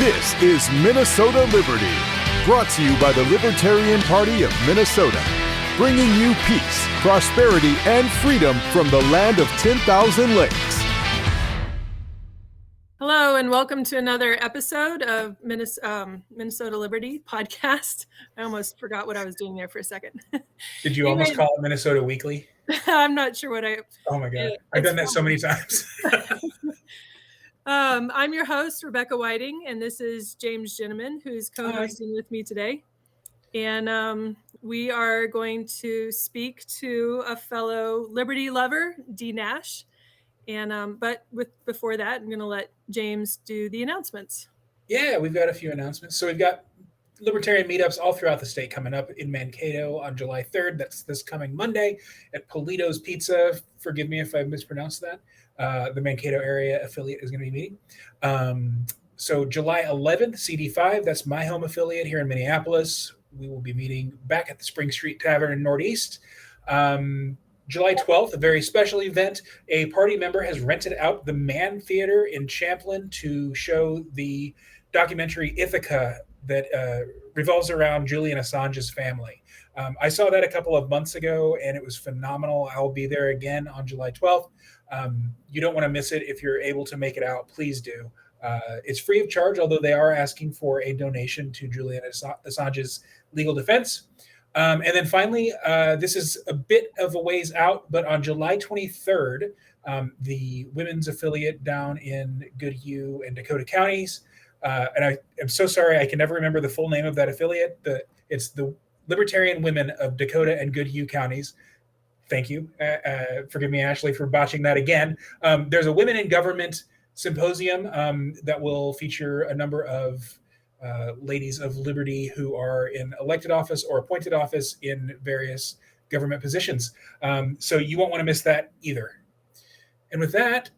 This is Minnesota Liberty, brought to you by the Libertarian Party of Minnesota, bringing you peace, prosperity, and freedom from the land of 10,000 lakes. Hello, and welcome to another episode of Minnesota Liberty podcast. I almost forgot what I was doing there for a second. Did you almost call it Minnesota Weekly? I'm not sure what I... Oh my God. I've done that so many times. I'm your host, Rebecca Whiting, and this is James Ginneman, who's co-hosting with me today. And we are going to speak to a fellow Liberty lover, dnash. And before that, I'm going to let James do the announcements. Yeah, we've got a few announcements. So we've got Libertarian meetups all throughout the state coming up in Mankato on July 3rd. That's this coming Monday at Polito's Pizza. Forgive me if I mispronounced that. The Mankato area affiliate is going to be meeting. So July 11th, CD5, that's my home affiliate here in Minneapolis. We will be meeting back at the Spring Street Tavern in Northeast. July 12th, a very special event. A party member has rented out the Mann Theater in Champlin to show the documentary Ithaca that revolves around Julian Assange's family. I saw that a couple of months ago, and it was phenomenal. I'll be there again on July 12th. You don't want to miss it. If you're able to make it out, please do. It's free of charge, although they are asking for a donation to Julian Assange's legal defense. And then finally, this is a bit of a ways out, but on July 23rd, the women's affiliate down in Goodhue and Dakota counties, and I am so sorry, I can never remember the full name of that affiliate. It's the Libertarian Women of Dakota and Goodhue counties. Thank you. Forgive me, Ashley, for botching that again. There's a Women in Government symposium that will feature a number of ladies of liberty who are in elected office or appointed office in various government positions. So you won't want to miss that either. And with that,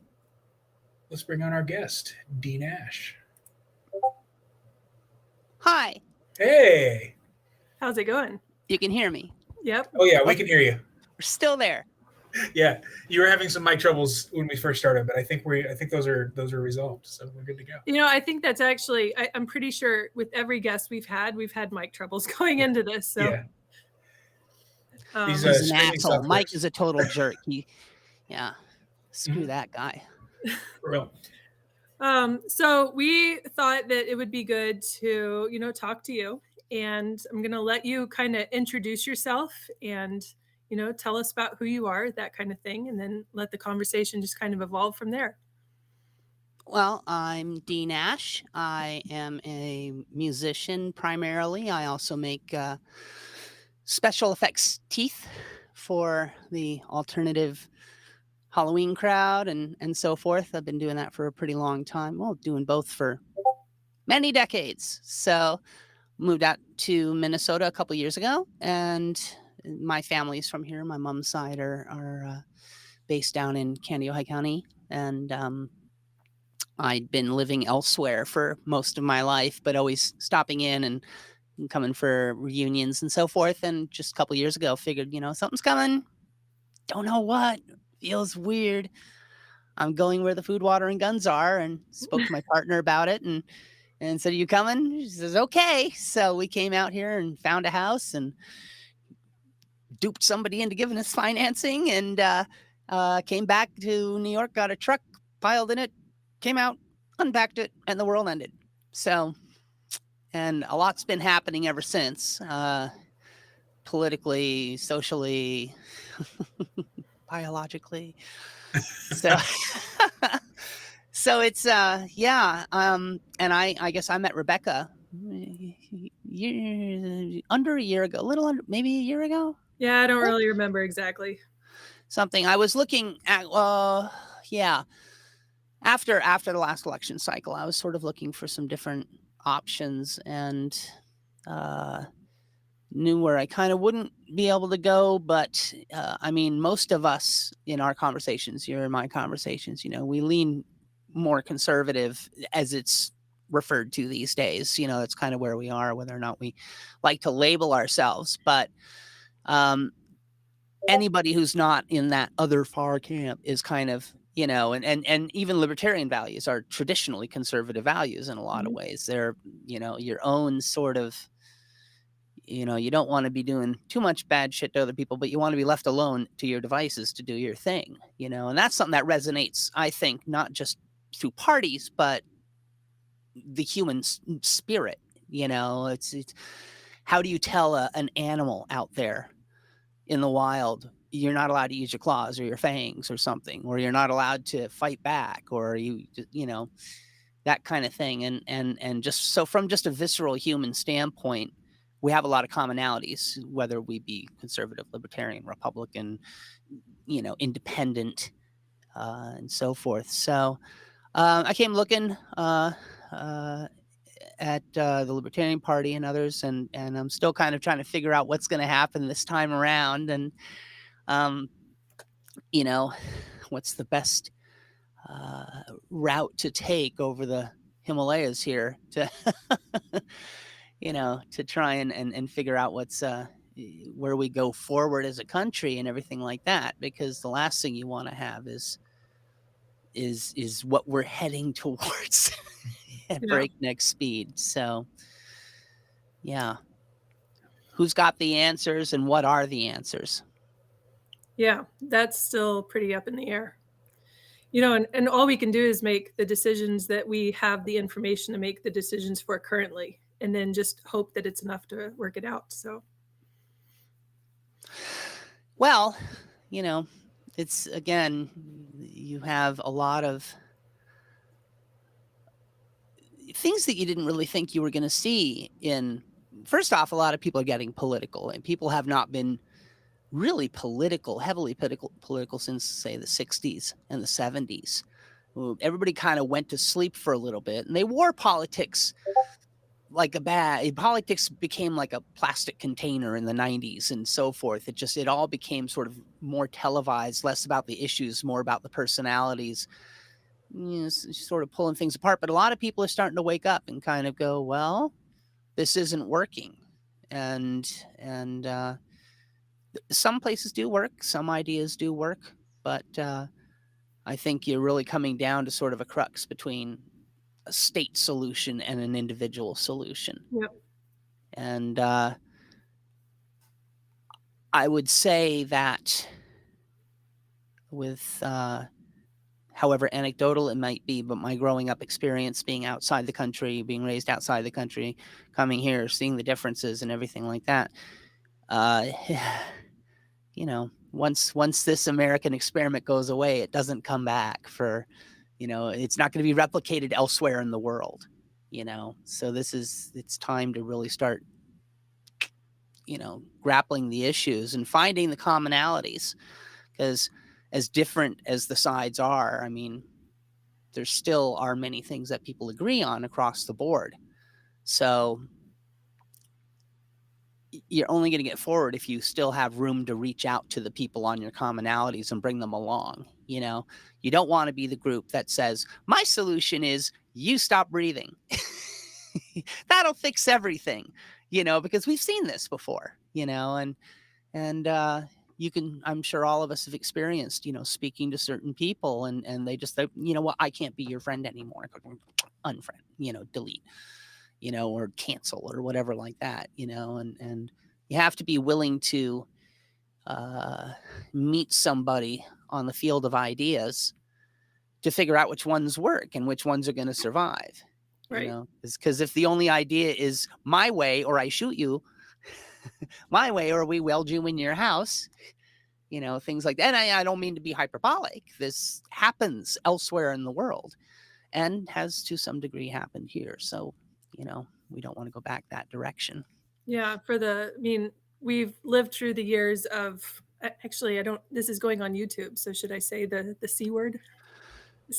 let's bring on our guest, dnash. Hi. Hey. How's it going? You can hear me? Yep. Oh yeah, we can hear you. We're still there. Yeah, you were having some mic troubles when we first started, but I think those are resolved, so we're good to go. You know, I think that's actually, I'm pretty sure with every guest we've had mic troubles going into this. So yeah. He's an asshole. Mike is a total jerk. Screw that guy. For real. So we thought that it would be good to, talk to you, and I'm going to let you kind of introduce yourself and tell us about who you are, that kind of thing, and then let the conversation just kind of evolve from there. Well, I'm dnash. I am a musician primarily. I also make special effects teeth for the alternative Halloween crowd and so forth. I've been doing that for a pretty long time. Well, doing both for many decades. So moved out to Minnesota a couple years ago, and my family's from here. My mom's side are based down in Candiota County, and I'd been living elsewhere for most of my life, but always stopping in and coming for reunions and so forth. And just a couple years ago, figured, something's coming. Don't know what. Feels weird. I'm going where the food, water, and guns are, and spoke to my partner about it, and said, "Are you coming?" She says, "Okay." So we came out here and found a house and duped somebody into giving us financing, and came back to New York, got a truck, piled in it, came out, unpacked it, and the world ended. So, and a lot's been happening ever since, politically, socially, biologically. So, so it's, and I guess I met Rebecca under a year ago, maybe a year ago. Yeah, I don't really remember exactly. Something I was looking at, after the last election cycle, I was sort of looking for some different options, and knew where I kind of wouldn't be able to go. But most of us in our conversations, your and my conversations, we lean more conservative, as it's referred to these days. It's kind of where we are, whether or not we like to label ourselves. But anybody who's not in that other far camp is kind of you know, and even libertarian values are traditionally conservative values in a lot of ways. They're, you know, your own sort of, you know, you don't want to be doing too much bad shit to other people, but you want to be left alone to your devices to do your thing, you know, and that's something that resonates, I think, not just through parties, but the human spirit, you know. It's how do you tell an animal out there in the wild, you're not allowed to use your claws or your fangs or something, or you're not allowed to fight back, or you know, that kind of thing. And just so from just a visceral human standpoint, we have a lot of commonalities, whether we be conservative, libertarian, Republican, you know, independent, and so forth. So I came looking at the Libertarian Party and others, and I'm still kind of trying to figure out what's going to happen this time around, and you know, what's the best route to take over the Himalayas here to you know, to try and figure out what's where we go forward as a country and everything like that, because the last thing you want to have is what we're heading towards at breakneck speed. So yeah, who's got the answers and what are the answers? Yeah, that's still pretty up in the air. You know, and all we can do is make the decisions that we have the information to make the decisions for currently, and then just hope that it's enough to work it out. So, well, you know, it's, again, you have a lot of things that you didn't really think you were going to see in. First off, a lot of people are getting political, and people have not been really heavily political since, say, the 60s and the 70s. Everybody kind of went to sleep for a little bit, and they wore politics like politics became like a plastic container in the 90s and so forth. It all became sort of more televised, less about the issues, more about the personalities, you know, sort of pulling things apart. But a lot of people are starting to wake up and kind of go, well, this isn't working. And some places do work, some ideas do work, but I think you're really coming down to sort of a crux between a state solution and an individual solution. yep. And I would say that with however anecdotal it might be, but my growing up experience being outside the country, being raised outside the country, coming here, seeing the differences and everything like that, you know, once this American experiment goes away, it doesn't come back for, you know, it's not going to be replicated elsewhere in the world, you know. So it's time to really start, you know, grappling the issues and finding the commonalities, because as different as the sides are, I mean, there still are many things that people agree on across the board. So you're only going to get forward if you still have room to reach out to the people on your commonalities and bring them along. You know, you don't want to be the group that says, my solution is you stop breathing. That'll fix everything, you know, because we've seen this before, you know, and you can, I'm sure all of us have experienced, you know, speaking to certain people and they just, you know what, I can't be your friend anymore. Unfriend, you know, delete, you know, or cancel or whatever like that, you know, and you have to be willing to meet somebody on the field of ideas to figure out which ones work and which ones are going to survive. Right. You know, because if the only idea is my way or I shoot you, my way or we weld you in your house, you know, things like that. And I don't mean to be hyperbolic. This happens elsewhere in the world and has to some degree happened here. So, you know, we don't want to go back that direction. Yeah. I mean, we've lived through the years of, actually, this is going on YouTube. So should I say the C word?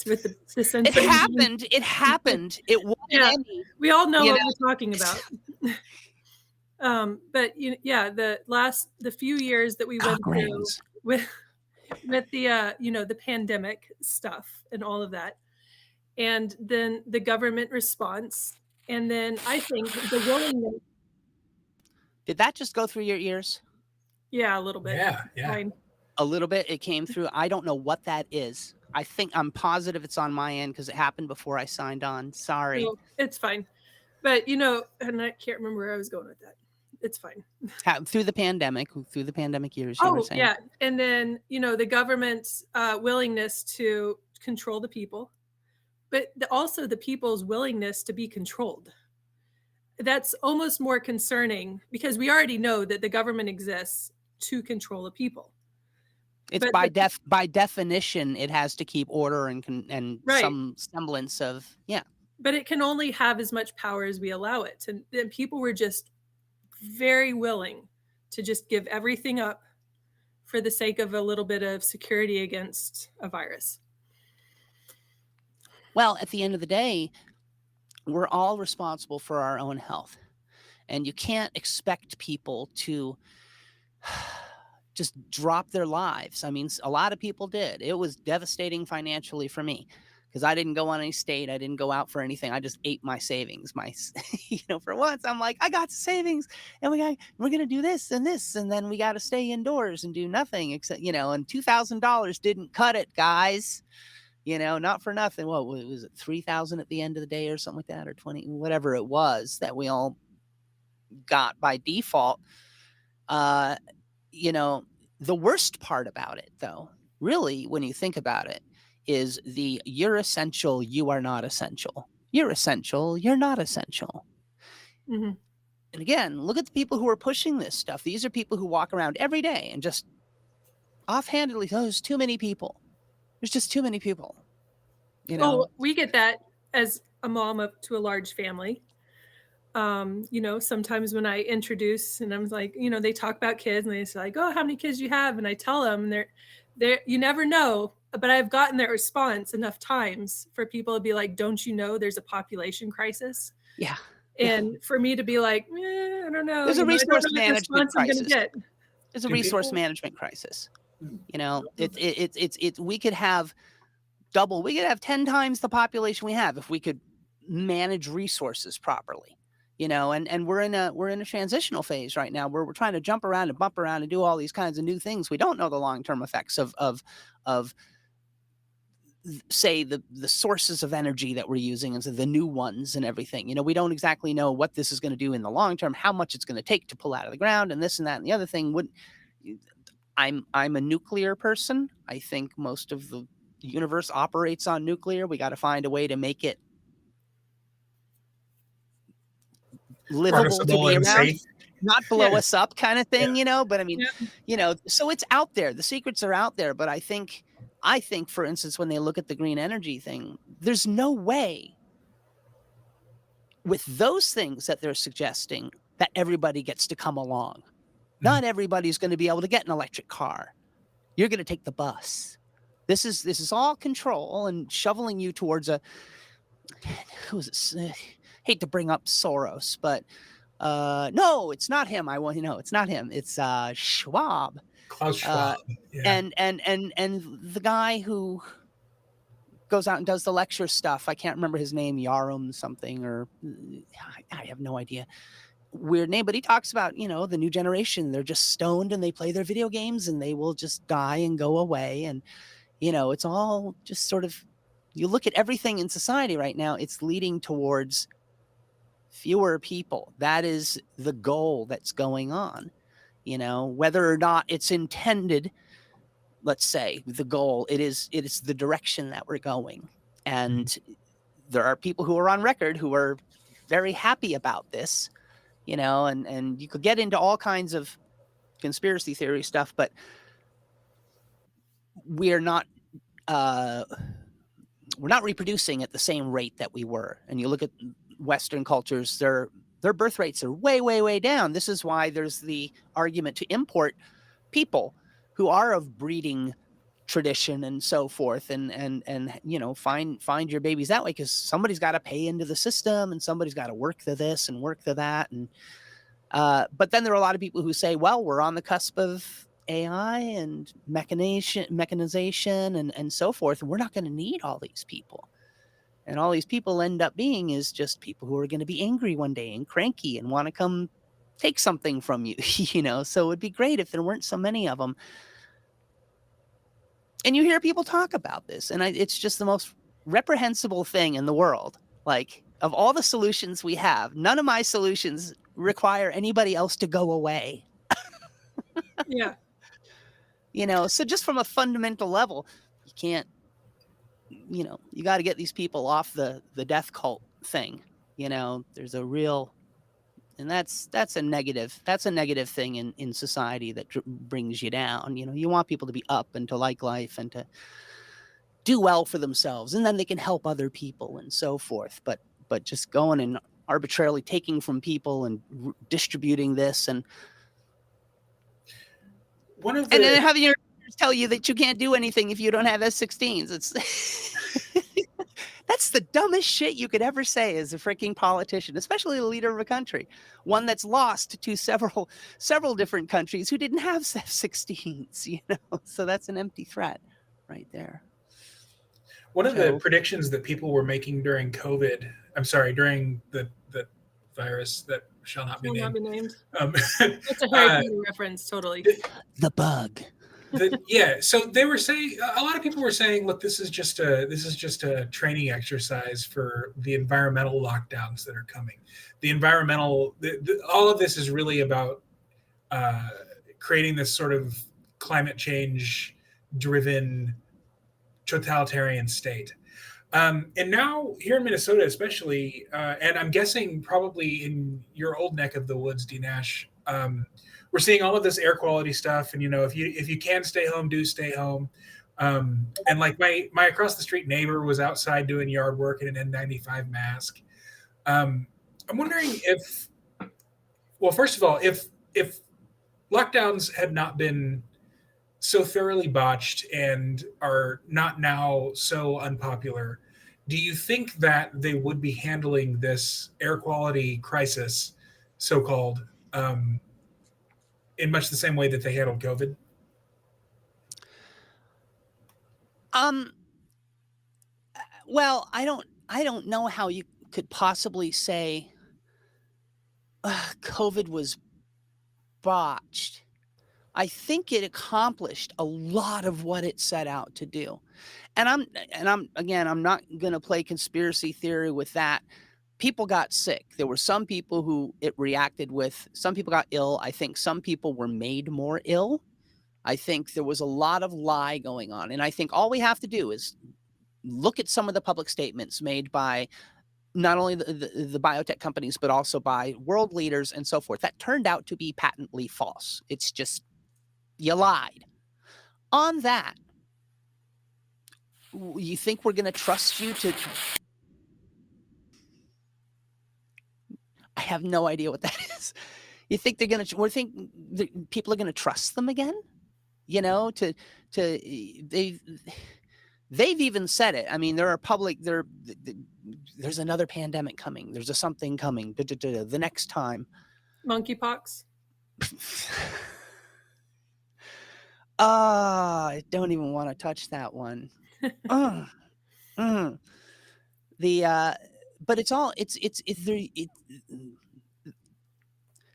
With the censoring. It happened. It won an Emmy. We all know what we're talking about. But the few years that we went through with the you know, the pandemic stuff and all of that, and then the government response, and then I think the willingness. Did that just go through your ears? Yeah, a little bit. Yeah. Fine. A little bit. It came through. I don't know what that is. I think I'm positive it's on my end because it happened before I signed on. Sorry. No, it's fine. But, you know, and I can't remember where I was going with that. It's fine. Through the pandemic years, you were Oh, saying. yeah. And then, you know, the government's willingness to control the people, but also the people's willingness to be controlled. That's almost more concerning because we already know that the government exists to control the people. It's But by definition, it has to keep order and Right. some semblance of, yeah. But it can only have as much power as we allow it. And people were just very willing to just give everything up for the sake of a little bit of security against a virus. Well, at the end of the day, we're all responsible for our own health. And you can't expect people to just drop their lives. I mean, a lot of people did. It was devastating financially for me because I didn't go on any state. I didn't go out for anything. I just ate my savings. For once, I'm like, I got savings, and we're going to do this, and then we got to stay indoors and do nothing except, and $2,000 didn't cut it, guys. Not for nothing. What was it, 3,000 at the end of the day or something like that, or 20, whatever it was that we all got by default. The worst part about it, though, really, when you think about it, is you're essential, you are not essential. You're essential, you're not essential. Mm-hmm. And again, look at the people who are pushing this stuff. These are people who walk around every day and just offhandedly, there's too many people. There's just too many people. Oh, we get that as a mom to a large family. Sometimes when I introduce and I'm like, they talk about kids and they say like, oh, how many kids you have? And I tell them they're you never know, but I've gotten that response enough times for people to be like, don't you know there's a population crisis? Yeah. And for me to be like, I don't know. There's a resource management crisis. There's a resource management crisis. We could have 10 times the population we have if we could manage resources properly. And we're in a transitional phase right now where we're trying to jump around and bump around and do all these kinds of new things. We don't know the long-term effects of say the sources of energy that we're using and so the new ones and everything. We don't exactly know what this is going to do in the long term, how much it's going to take to pull out of the ground and this and that and the other thing. I'm a nuclear person. I think most of the universe operates on nuclear. We got to find a way to make it livable to be around, safe. Not blow us up kind of thing, but I mean, so it's out there. The secrets are out there. But I think, for instance, when they look at the green energy thing, there's no way with those things that they're suggesting that everybody gets to come along. Not everybody's going to be able to get an electric car. You're going to take the bus. This is all control and shoveling you towards hate to bring up Soros, but no, it's not him. It's not him. It's Schwab. Klaus Schwab. And the guy who goes out and does the lecture stuff. I can't remember his name, Yarum something, or I have no idea. Weird name, but he talks about, the new generation. They're just stoned and they play their video games and they will just die and go away. And, it's all just sort of, you look at everything in society right now, it's leading towards fewer people. That is the goal that's going on, whether or not it's intended. Let's say the goal, it is the direction that we're going. And there are people who are on record who are very happy about this, and you could get into all kinds of conspiracy theory stuff, but we're not reproducing at the same rate that we were. And you look at Western cultures, their birth rates are way, way, way down. This is why there's the argument to import people who are of breeding tradition and so forth, and find your babies that way, because somebody's got to pay into the system and somebody's got to work to this and work to that. And but then there are a lot of people who say, well, we're on the cusp of AI and mechanization and so forth, and we're not going to need all these people. And all these people end up being is just people who are going to be angry one day and cranky and want to come take something from you, So it would be great if there weren't so many of them. And you hear people talk about this, and it's just the most reprehensible thing in the world. Like, of all the solutions we have, none of my solutions require anybody else to go away. Yeah. So just from a fundamental level, you can't, you got to get these people off the death cult thing. There's a real, and that's a negative thing in society that brings you down. You want people to be up and to like life and to do well for themselves, and then they can help other people and so forth. But just going and arbitrarily taking from people and distributing this and and then having your tell you that you can't do anything if you don't have S16s. It's that's the dumbest shit you could ever say as a freaking politician, especially the leader of a country, one that's lost to several different countries who didn't have F-16s. So that's an empty threat right there. One of the predictions that people were making during COVID, during the virus that shall not be named. It's a Harry Potter reference, totally. The bug. So they were saying, a lot of people were saying, look, this is just a training exercise for the environmental lockdowns that are coming. The environmental, all of this is really about creating this sort of climate change driven totalitarian state. And now here in Minnesota, especially, and I'm guessing probably in your old neck of the woods, dnash, we're seeing all of this air quality stuff. And, if you can stay home, do stay home. And like my across the street neighbor was outside doing yard work in an N95 mask. I'm wondering first of all, if lockdowns had not been so thoroughly botched and are not now so unpopular, do you think that they would be handling this air quality crisis, so-called, in much the same way that they handled COVID? Well, I don't know how you could possibly say COVID was botched. I think it accomplished a lot of what it set out to do. And I'm not going to play conspiracy theory with that. People got sick. There were some people who it reacted with. Some people got ill. I think some people were made more ill. I think there was a lot of lie going on. And I think all we have to do is look at some of the public statements made by not only the biotech companies, but also by world leaders and so forth. That turned out to be patently false. It's just, you lied. On that, you think we're going to trust you to... I have no idea what that is. You think they're going to... We think people are going to trust them again? They've even said it. I mean, there's another pandemic coming. There's something coming. The next time. Monkeypox. I don't even want to touch that one. But it's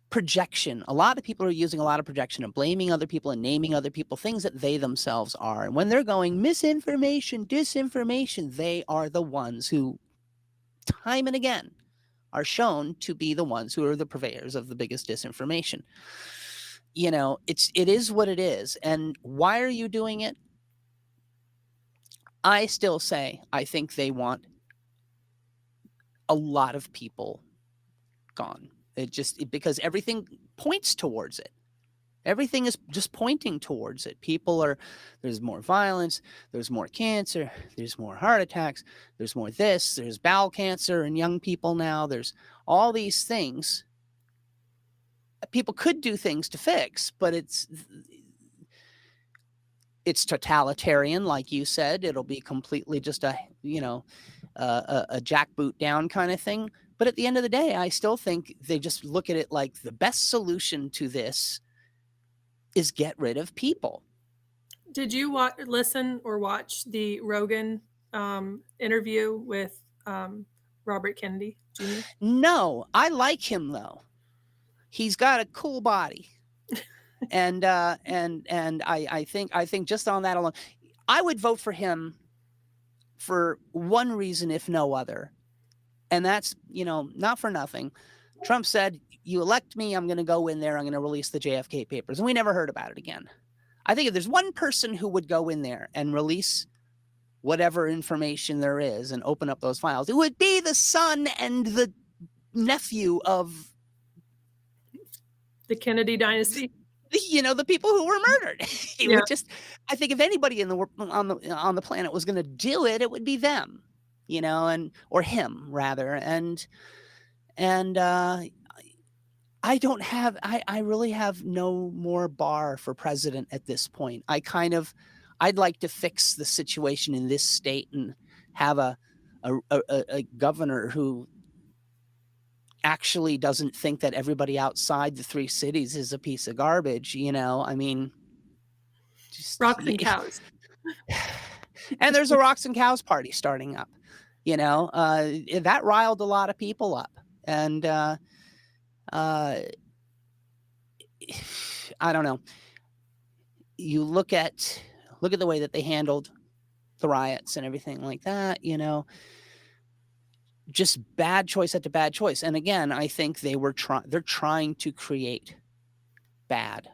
projection. A lot of people are using a lot of projection and blaming other people and naming other people things that they themselves are. And when they're going misinformation, disinformation, they are the ones who, time and again, are shown to be the ones who are the purveyors of the biggest disinformation. It is what it is. And why are you doing it? I still say, I think they want a lot of people gone. Because everything points towards it. Everything is just pointing towards it. There's more violence, there's more cancer, there's more heart attacks, there's more this, there's bowel cancer in young people now. There's all these things. People could do things to fix, but it's totalitarian, like you said. It'll be completely just a jackboot down kind of thing. But at the end of the day, I still think they just look at it like the best solution to this is get rid of people. Did you listen or watch the Rogan interview with Robert Kennedy Jr.? No, I like him though. He's got a cool body, and I think just on that alone, I would vote for him for one reason, if no other. And that's, not for nothing. Trump said, you elect me, I'm going to go in there, I'm going to release the JFK papers. And we never heard about it again. I think if there's one person who would go in there and release whatever information there is and open up those files, it would be the son and the nephew of the Kennedy dynasty. The people who were murdered. Yeah. I think if anybody on the planet was going to do it, it would be them, or him rather. And I really have no more bar for president at this point. I'd like to fix the situation in this state and have a governor who actually doesn't think that everybody outside the three cities is a piece of garbage. I mean, just rocks and cows. And there's a rocks and cows party starting up, that riled a lot of people up. And I don't know. You look at the way that they handled the riots and everything like that, just bad choice after bad choice. And again, I think they're trying to create bad.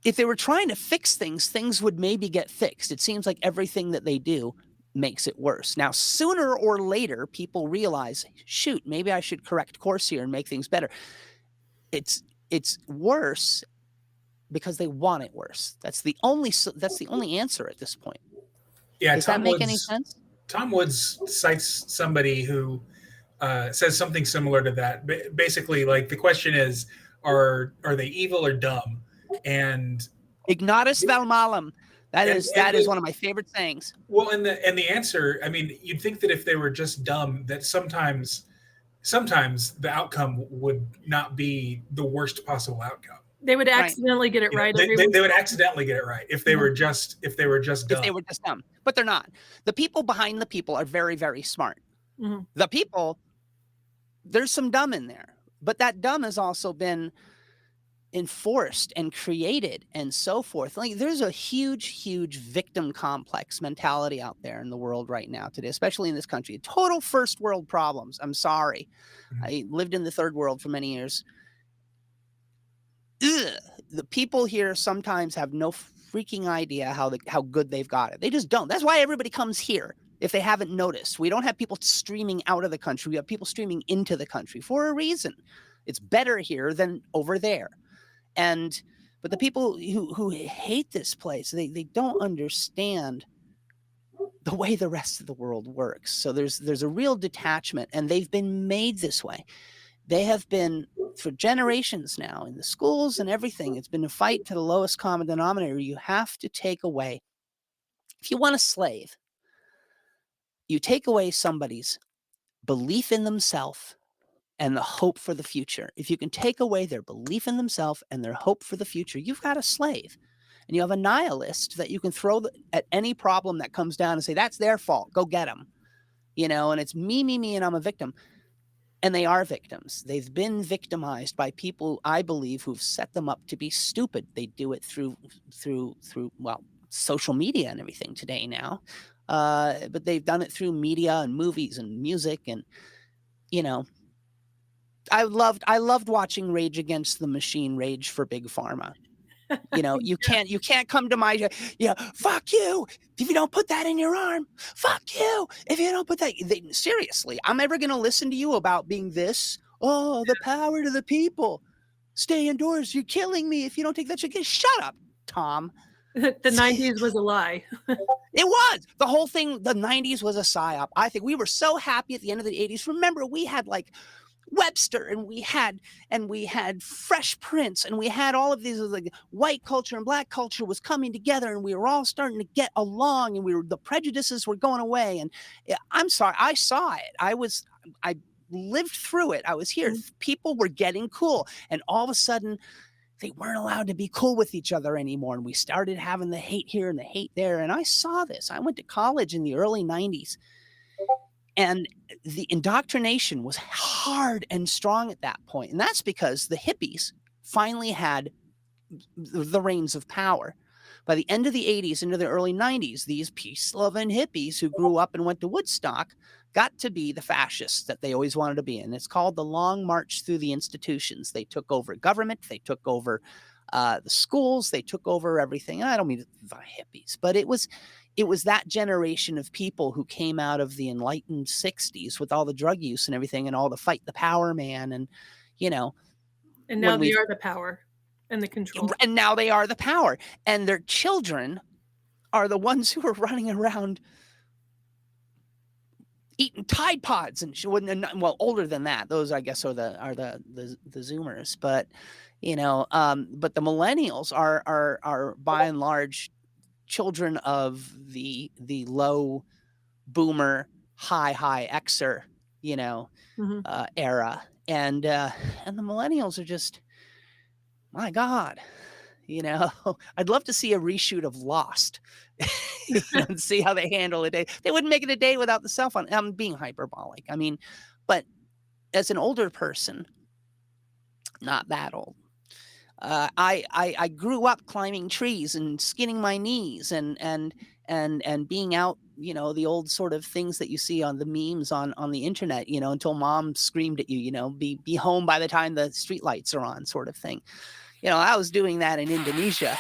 If they were trying to fix things would maybe get fixed. It seems like everything that they do makes it worse. Now, sooner or later, people realize, shoot, maybe I should correct course here and make things better. It's worse because they want it worse. That's the only answer at this point. Yeah, does that make any sense? Tom Woods cites somebody who says something similar to that. Basically, like, the question is, are they evil or dumb? And ignatus vel malum. That is one of my favorite sayings. Well, and the answer, I mean, you'd think that if they were just dumb, that sometimes the outcome would not be the worst possible outcome. They would accidentally get it right. They would accidentally get it right if they were just dumb. If they were just dumb, but they're not. The people behind the people are very, very smart. Mm-hmm. The people, there's some dumb in there, but that dumb has also been enforced and created and so forth. Like, there's a huge victim complex mentality out there in the world right now today, especially in this country. Total first world problems. I'm sorry. Mm-hmm. I lived in the third world for many years. The people here sometimes have no freaking idea how good they've got it. They just don't. That's why everybody comes here. If they haven't noticed, we don't have people streaming out of the country. We have people streaming into the country for a reason. It's better here than over there. But the people who hate this place, they don't understand the way the rest of the world works. So there's a real detachment, and they've been made this way. They have been for generations now in the schools and everything. It's been a fight to the lowest common denominator. You have to take away, if you want a slave, you take away somebody's belief in themselves and the hope for the future. If you can take away their belief in themselves and their hope for the future, you've got a slave. And you have a nihilist that you can throw at any problem that comes down and say, that's their fault. Go get them. And it's me, and I'm a victim. And they are victims. They've been victimized by people, I believe, who've set them up to be stupid. They do it through social media and everything today now. But they've done it through media and movies and music. And, I loved watching Rage Against the Machine rage for Big Pharma. You can't come to my, fuck you if you don't put that in your arm. Fuck you if you don't put that. Seriously, I'm ever going to listen to you about being this. Oh, the power to the people. Stay indoors. You're killing me if you don't take that shit. Shut up, Tom. The 90s was a lie. It was. The whole thing, the 90s was a psyop. I think we were so happy at the end of the 80s. Remember, we had like Webster and we had Fresh Prince and we had all of these, like, white culture and black culture was coming together and we were all starting to get along and the prejudices were going away. And I'm sorry, I saw it. I lived through it. I was here. People were getting cool. And all of a sudden they weren't allowed to be cool with each other anymore. And we started having the hate here and the hate there. And I saw this. I went to college in the early 90s. And the indoctrination was hard and strong at that point. And that's because the hippies finally had the reins of power. By the end of the 80s into the early 90s, these peace-loving hippies who grew up and went to Woodstock got to be the fascists that they always wanted to be. And it's called the Long March Through the Institutions. They took over government. They took over the schools. They took over everything. And I don't mean the hippies, but it was that generation of people who came out of the enlightened 60s with all the drug use and everything and all the fight the power man. And, you know. And now they are the power and the control. And now they are the power. And their children are the ones who are running around eating Tide Pods and well, older than that. Those, I guess, are the Zoomers. But, you know, but the millennials are by and large children of the low boomer, high Xer, you know, era. And the millennials are just, my God, you know, I'd love to see a reshoot of Lost and see how they handle a day. They wouldn't make it a day without the cell phone. I'm being hyperbolic. I mean, but as an older person, not that old, I grew up climbing trees and skinning my knees and being out, you know, the old sort of things that you see on the memes on the internet, you know, until mom screamed at you, you know, be home by the time the streetlights are on, sort of thing. You know, I was doing that in Indonesia.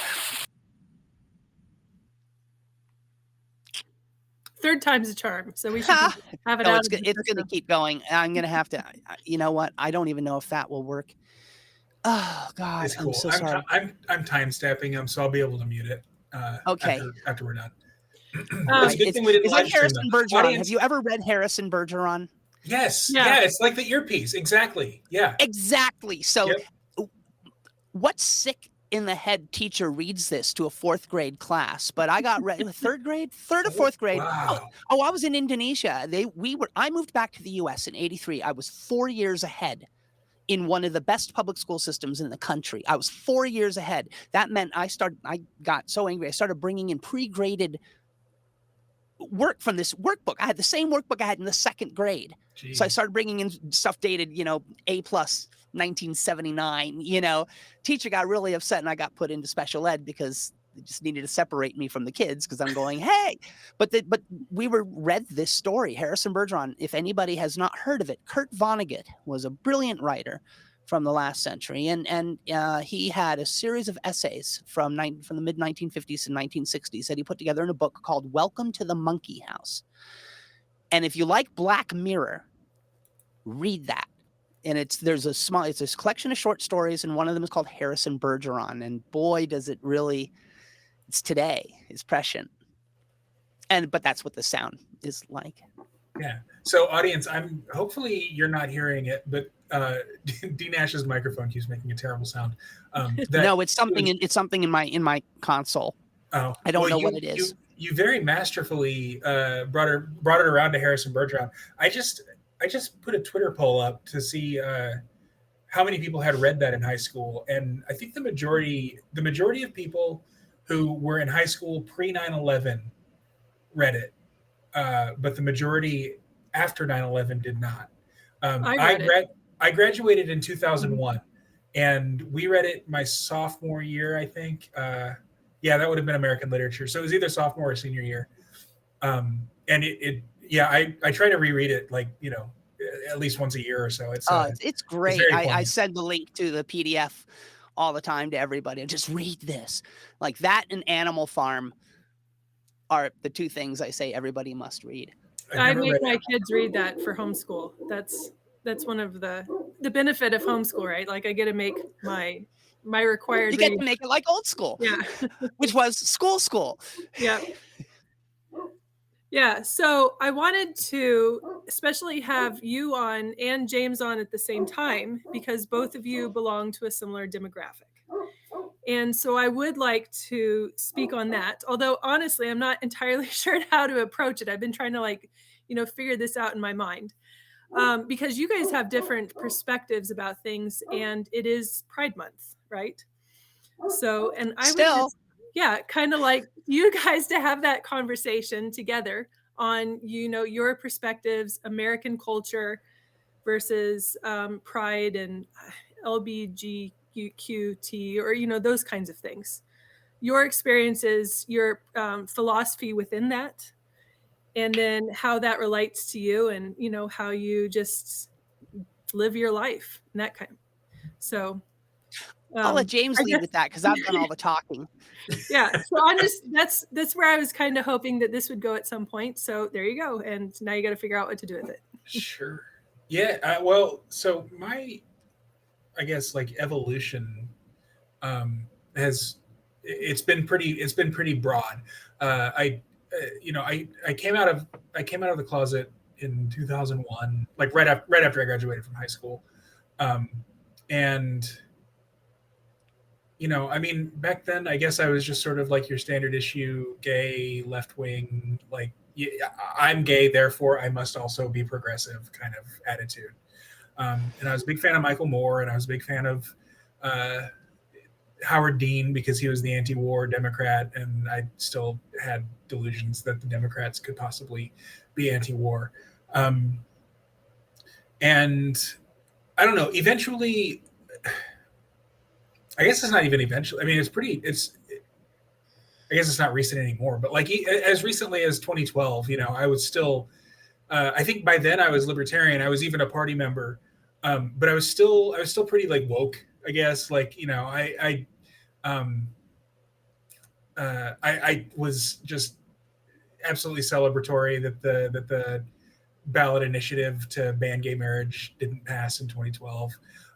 Third time's a charm. So we should have it out. It's going to keep going. I'm going to have to, you know what? I don't even know if that will work. Oh God, it's cool. I'm so sorry. I'm time stamping them, so I'll be able to mute it. Okay. After we're done. It's a good thing we didn't live stream Harrison Bergeron. Have you ever read Harrison Bergeron? Yes. Yeah. It's like the earpiece. Exactly. Yeah. Exactly. So, what sick in the head teacher reads this to a fourth grade class? But I got third or fourth grade. Wow. Oh, I was in Indonesia. I moved back to the U.S. in '83. I was 4 years ahead in one of the best public school systems in the country. I was 4 years ahead. That meant I got so angry. I started bringing in pre-graded work from this workbook. I had the same workbook I had in the second grade. Jeez. So I started bringing in stuff dated, you know, A+ 1979, you know. Teacher got really upset and I got put into special ed because they just needed to separate me from the kids because I'm going, hey. But we read this story, Harrison Bergeron. If anybody has not heard of it, Kurt Vonnegut was a brilliant writer from the last century, and he had a series of essays from the mid 1950s and 1960s that he put together in a book called Welcome to the Monkey House. And if you like Black Mirror, read that. And it's this collection of short stories, and one of them is called Harrison Bergeron. And boy, does it really, it's today, it's prescient. But that's what the sound is like. Yeah. So audience, hopefully you're not hearing it, but dnash's microphone keeps making a terrible sound. No, it's something in my console. Oh, I don't know what it is. You very masterfully brought it around to Harrison Bergeron. I just put a Twitter poll up to see how many people had read that in high school, and I think the majority of people who were in high school pre 9/11 read it, but the majority after 9/11 did not. I graduated in 2001, and we read it my sophomore year, I think. Yeah, that would have been American literature. So it was either sophomore or senior year. And I try to reread it, like, you know, at least once a year or so. It's great. I send the link to the PDF all the time to everybody. Just read this. Like that and Animal Farm are the two things I say everybody must read. I make my kids read that for homeschool. That's one of the benefit of homeschool, right? Like I get to make my required. You get to make it like old school, yeah, which was school. Yeah, yeah. So I wanted to especially have you on and James on at the same time because both of you belong to a similar demographic. And so I would like to speak on that. Although honestly, I'm not entirely sure how to approach it. I've been trying to figure this out in my mind. Because you guys have different perspectives about things, and it is Pride Month, right? So, and I would kind of like you guys to have that conversation together on, your perspectives, American culture versus Pride and LBGQT, or those kinds of things. your experiences, your philosophy within that, and then how that relates to you, and how you just live your life and that kind. So I'll let James I lead guess, with that because I've done all the talking. yeah. So I'm just that's where I was kind of hoping that this would go at some point. So there you go, and now you got to figure out what to do with it. Sure. Yeah. Well, so my, I guess, like, evolution has it's been pretty broad. I came out of the closet in 2001, like right after I graduated from high school, and I mean, back then, I guess I was just sort of like your standard issue, gay, left wing, like, yeah, I'm gay, therefore I must also be progressive kind of attitude. And I was a big fan of Michael Moore, and I was a big fan of Howard Dean because he was the anti-war Democrat, and I still had delusions that the Democrats could possibly be anti-war. And I don't know, eventually, I guess it's not even eventually. I mean, I guess it's not recent anymore, but like as recently as 2012, I was still, I think by then I was libertarian. I was even a party member, but I was still pretty like woke, I guess. Like, I was just absolutely celebratory that the ballot initiative to ban gay marriage didn't pass in 2012.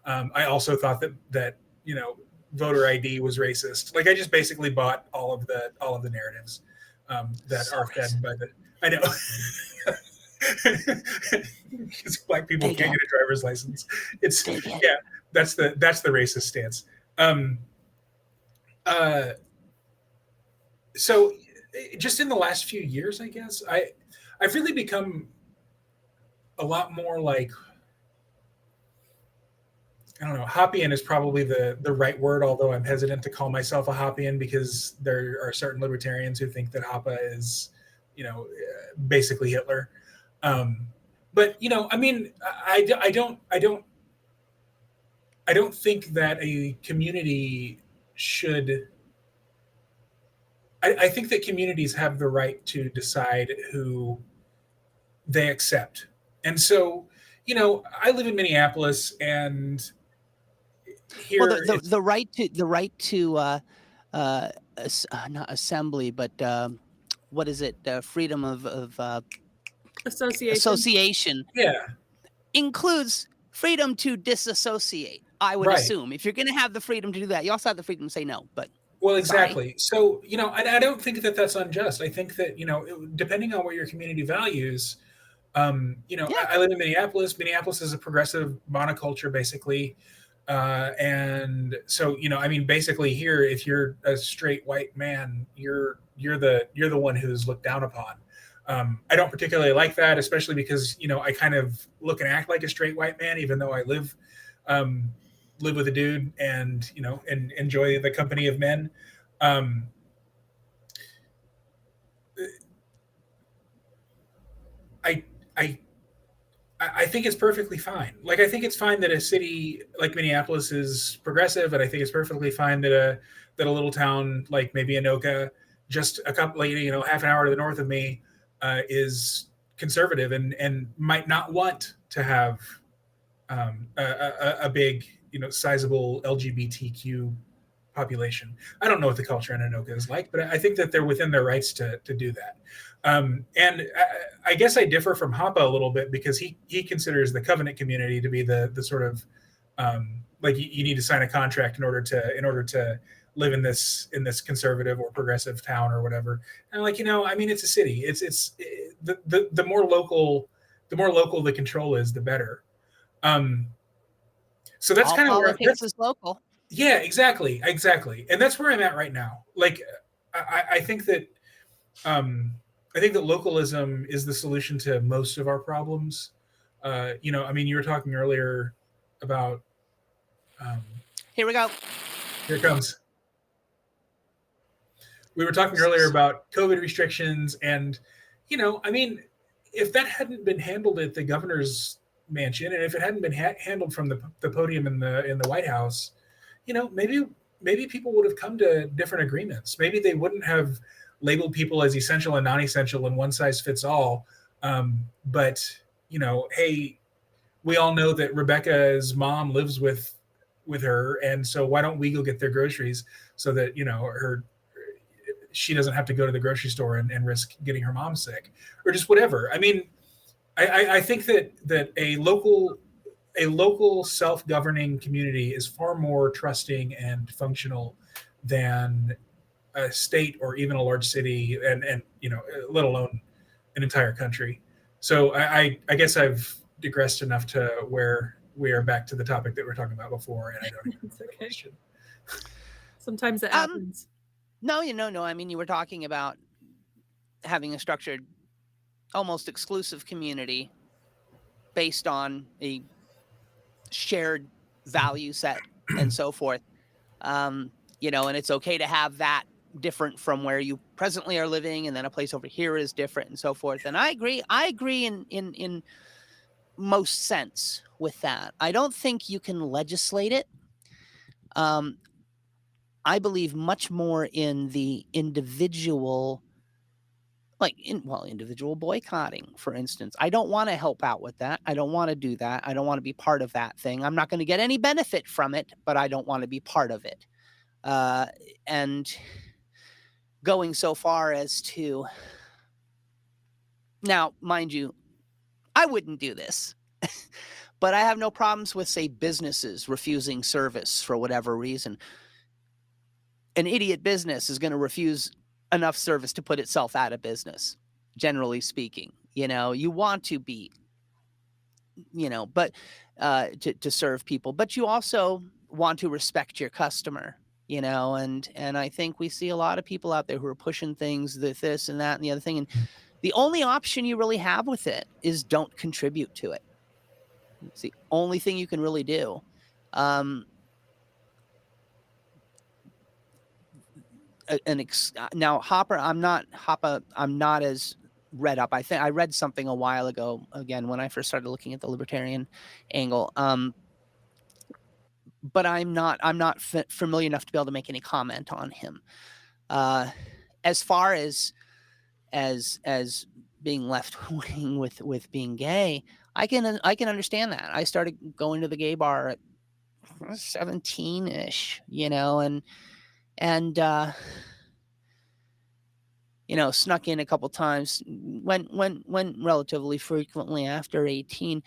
I also thought that voter ID was racist. Like, I just basically bought all of the narratives that are fed by the. I know. Because black people can't get a driver's license. It's that's the racist stance. So just in the last few years, I guess I've really become a lot more like, I don't know, Hoppian is probably the right word, although I'm hesitant to call myself a Hoppian because there are certain libertarians who think that Hoppe is, basically Hitler. But I mean, I don't think that a community should. I think that communities have the right to decide who they accept, and so I live in Minneapolis, and here the right to not assembly, but what is it? Freedom of association. Yeah, includes freedom to disassociate. I would assume if you're going to have the freedom to do that, you also have the freedom to say no. But well, exactly. Sorry. So I don't think that that's unjust. I think that depending on what your community values. I live in Minneapolis. Minneapolis is a progressive monoculture, basically. And so, I mean, basically here, if you're a straight white man, you're the one who's looked down upon. I don't particularly like that, especially because, I kind of look and act like a straight white man, even though I live with a dude and, and enjoy the company of men. I think it's perfectly fine. Like, I think it's fine that a city like Minneapolis is progressive, and I think it's perfectly fine that a little town like maybe Anoka, just a couple, half an hour to the north of me, is conservative and might not want to have a big, sizable LGBTQ population. I don't know what the culture in Anoka is like, but I think that they're within their rights to do that. And I guess I differ from Hoppe a little bit because he considers the covenant community to be the sort of like you need to sign a contract in order to live in this conservative or progressive town or whatever. And I'm like, I mean, it's a city. It's the more local the control is, the better. So that's kind of where politics is local. Yeah, exactly. And that's where I'm at right now. Like, I think that localism is the solution to most of our problems. I mean, you were talking earlier about. Here we go. Here it comes. We were talking earlier about COVID restrictions, and I mean, if that hadn't been handled at the governor's mansion, and if it hadn't been handled from the podium in the White House, maybe maybe people would have come to different agreements. Maybe they wouldn't have labeled people as essential and non-essential and one size fits all. But hey, we all know that Rebecca's mom lives with her, and so why don't we go get their groceries so that she doesn't have to go to the grocery store and risk getting her mom sick, or just whatever. I mean, I think that a local self-governing community is far more trusting and functional than a state or even a large city, and let alone an entire country. So I guess I've digressed enough to where we are back to the topic that we were talking about before, and I don't even It's remember the okay. question. Sometimes it happens. No. I mean, you were talking about having a structured, almost exclusive community based on a shared value set and so forth. And it's okay to have that different from where you presently are living, and then a place over here is different and so forth. And I agree in most sense with that. I don't think you can legislate it. I believe much more in the individual, individual boycotting, for instance. I don't want to help out with that. I don't want to do that. I don't want to be part of that thing. I'm not going to get any benefit from it, but I don't want to be part of it. And going so far as to, now, mind you, I wouldn't do this, but I have no problems with, say, businesses refusing service for whatever reason. An idiot business is going to refuse enough service to put itself out of business, generally speaking. You want to be, but to serve people, but you also want to respect your customer, and I think we see a lot of people out there who are pushing things, this and that and the other thing. And the only option you really have with it is don't contribute to it. It's the only thing you can really do. Now Hopper, I'm not as read up. I think I read something a while ago, again, when I first started looking at the libertarian angle. But I'm not familiar enough to be able to make any comment on him. As far as being left wing with being gay, I can understand that. I started going to the gay bar at 17-ish, and snuck in a couple times, went relatively frequently after 18,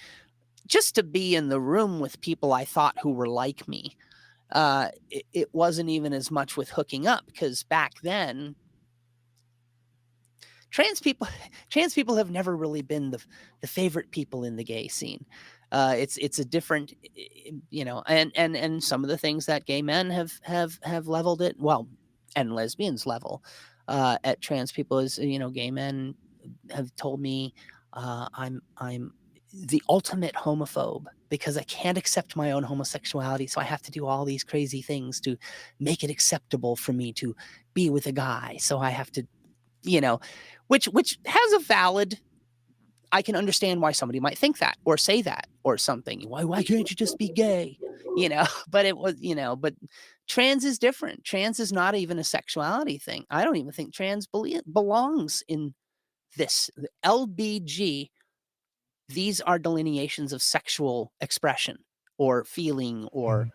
just to be in the room with people I thought who were like me. It wasn't even as much with hooking up, because back then, trans people have never really been the favorite people in the gay scene. It's a different, and some of the things that gay men have leveled it, and lesbians level at trans people is, gay men have told me I'm the ultimate homophobe because I can't accept my own homosexuality, so I have to do all these crazy things to make it acceptable for me to be with a guy. So I have to, which has a valid. I can understand why somebody might think that or say that or something. Why can't you just be gay? But it was, but trans is different. Trans is not even a sexuality thing. I don't even think trans belongs in this. The LBG, these are delineations of sexual expression or feeling or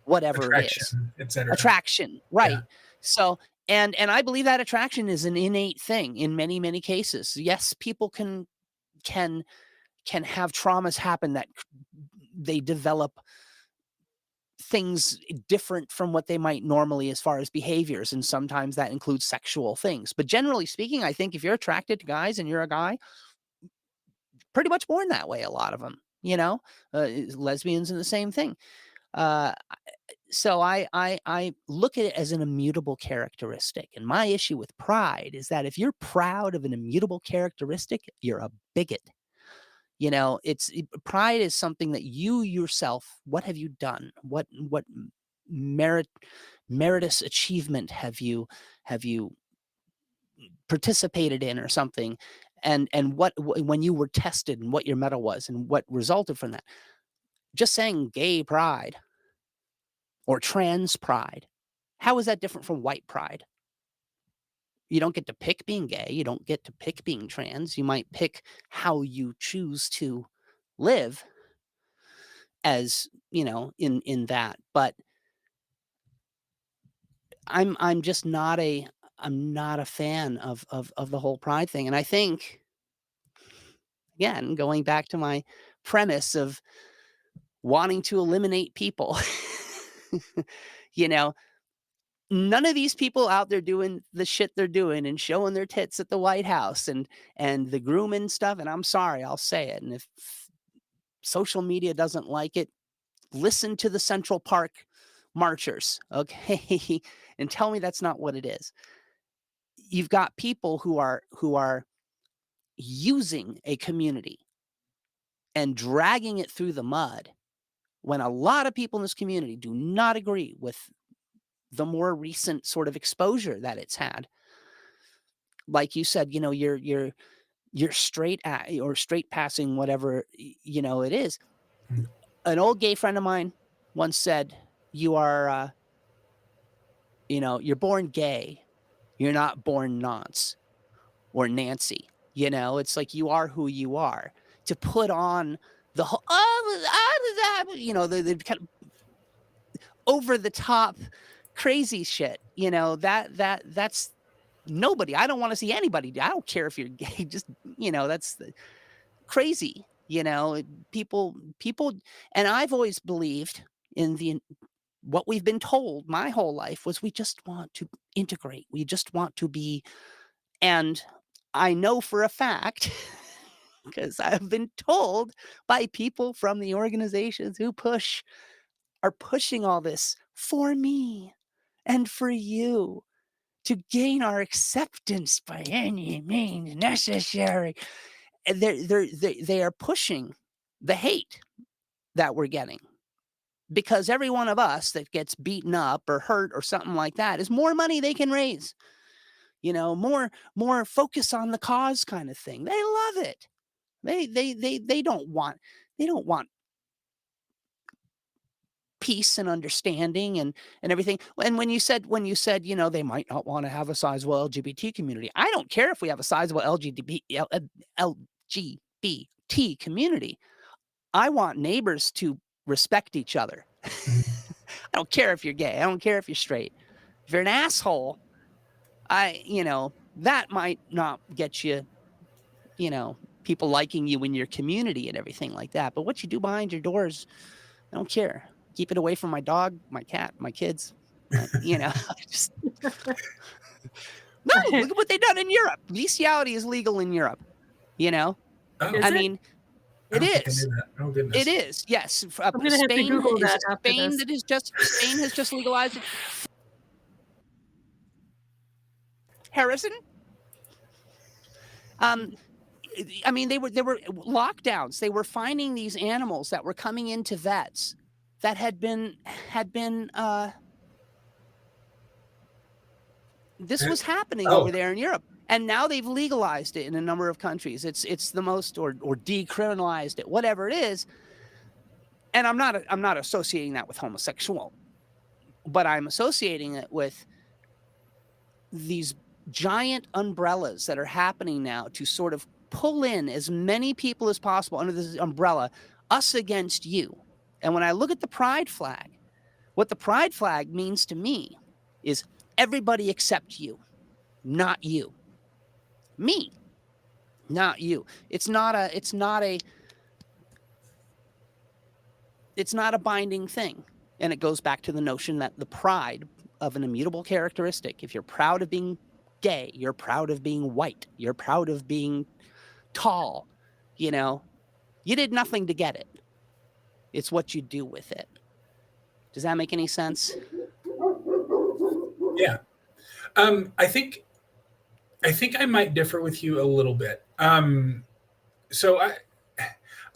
whatever it is. Etc. Attraction, right. Yeah. So, and I believe that attraction is an innate thing in many, many cases. Yes, people can have traumas happen that they develop things different from what they might normally as far as behaviors. And sometimes that includes sexual things. But generally speaking, I think if you're attracted to guys and you're a guy, pretty much born that way, a lot of them, lesbians and the same thing. So I look at it as an immutable characteristic. And my issue with pride is that if you're proud of an immutable characteristic, you're a bigot. Pride is something that you yourself, what have you done? What meritorious achievement have you participated in or something? And what, when you were tested, and what your medal was and what resulted from that. Just saying gay pride or trans pride How is that different from white pride? You don't get to pick being gay. You don't get to pick being trans. You might pick how you choose to live as, in that. But I'm just not I'm not a fan of the whole pride thing. And I think, again, going back to my premise of wanting to eliminate people, you know, none of these people out there doing the shit they're doing and showing their tits at the White House and the grooming stuff. And I'm sorry, I'll say it. And if social media doesn't like it, listen to the Central Park marchers, okay? And tell me that's not what it is. You've got people who are using a community and dragging it through the mud when a lot of people in this community do not agree with the more recent sort of exposure that it's had. Like you said, you're straight at or straight passing whatever it is. An old gay friend of mine once said, "You are, you're born gay. You're not born nonce or Nancy." It's like you are who you are. To put on the whole, the kind of over the top crazy shit, that's nobody. I don't want to see anybody. I don't care if you're gay. Just, that's crazy, people, and I've always believed in what we've been told my whole life was we just want to integrate. We just want to be, and I know for a fact, because I've been told by people from the organizations who are pushing all this for me and for you to gain our acceptance by any means necessary. And they are pushing the hate that we're getting, because every one of us that gets beaten up or hurt or something like that is more money they can raise. More focus on the cause kind of thing. They love it. They don't want peace and understanding and everything. And when you said, they might not want to have a sizable LGBT community. I don't care if we have a sizable LGBT community. I want neighbors to respect each other. I don't care if you're gay. I don't care if you're straight. If you're an asshole, that might not get you, people liking you in your community and everything like that. But what you do behind your doors, I don't care. Keep it away from my dog, my cat, my kids. Just no. Look at what they've done in Europe. Bestiality is legal in Europe. Oh. I mean, it is. Oh, goodness. It is. Yes. I'm going to have to Google that after Spain this. Spain has just legalized it. Harrison. I mean, they were lockdowns. They were finding these animals that were coming into vets that had been this was happening over there in Europe, and now they've legalized it in a number of countries. It's the most or decriminalized it, whatever it is. And I'm not associating that with homosexual, but I'm associating it with these giant umbrellas that are happening now to sort of pull in as many people as possible under this umbrella, us against you. And when I look at the pride flag, what the pride flag means to me is everybody except you, not you. Me, not you. It's not a binding thing. And it goes back to the notion that the pride of an immutable characteristic, if you're proud of being gay, you're proud of being white, you're proud of being tall, you did nothing to get it. It's what you do with it. Does that make any sense? Yeah. I think I might differ with you a little bit. So I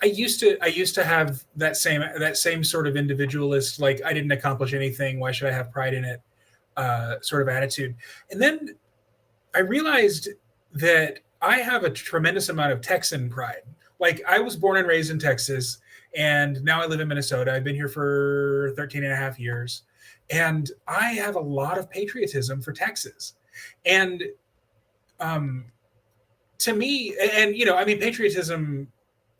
used to have that same sort of individualist, like I didn't accomplish anything, why should I have pride in it, sort of attitude. And then I realized that I have a tremendous amount of Texan pride. Like I was born and raised in Texas, And now I live in Minnesota. I've been here for 13 and a half years. And I have a lot of patriotism for Texas. And to me, and I mean, patriotism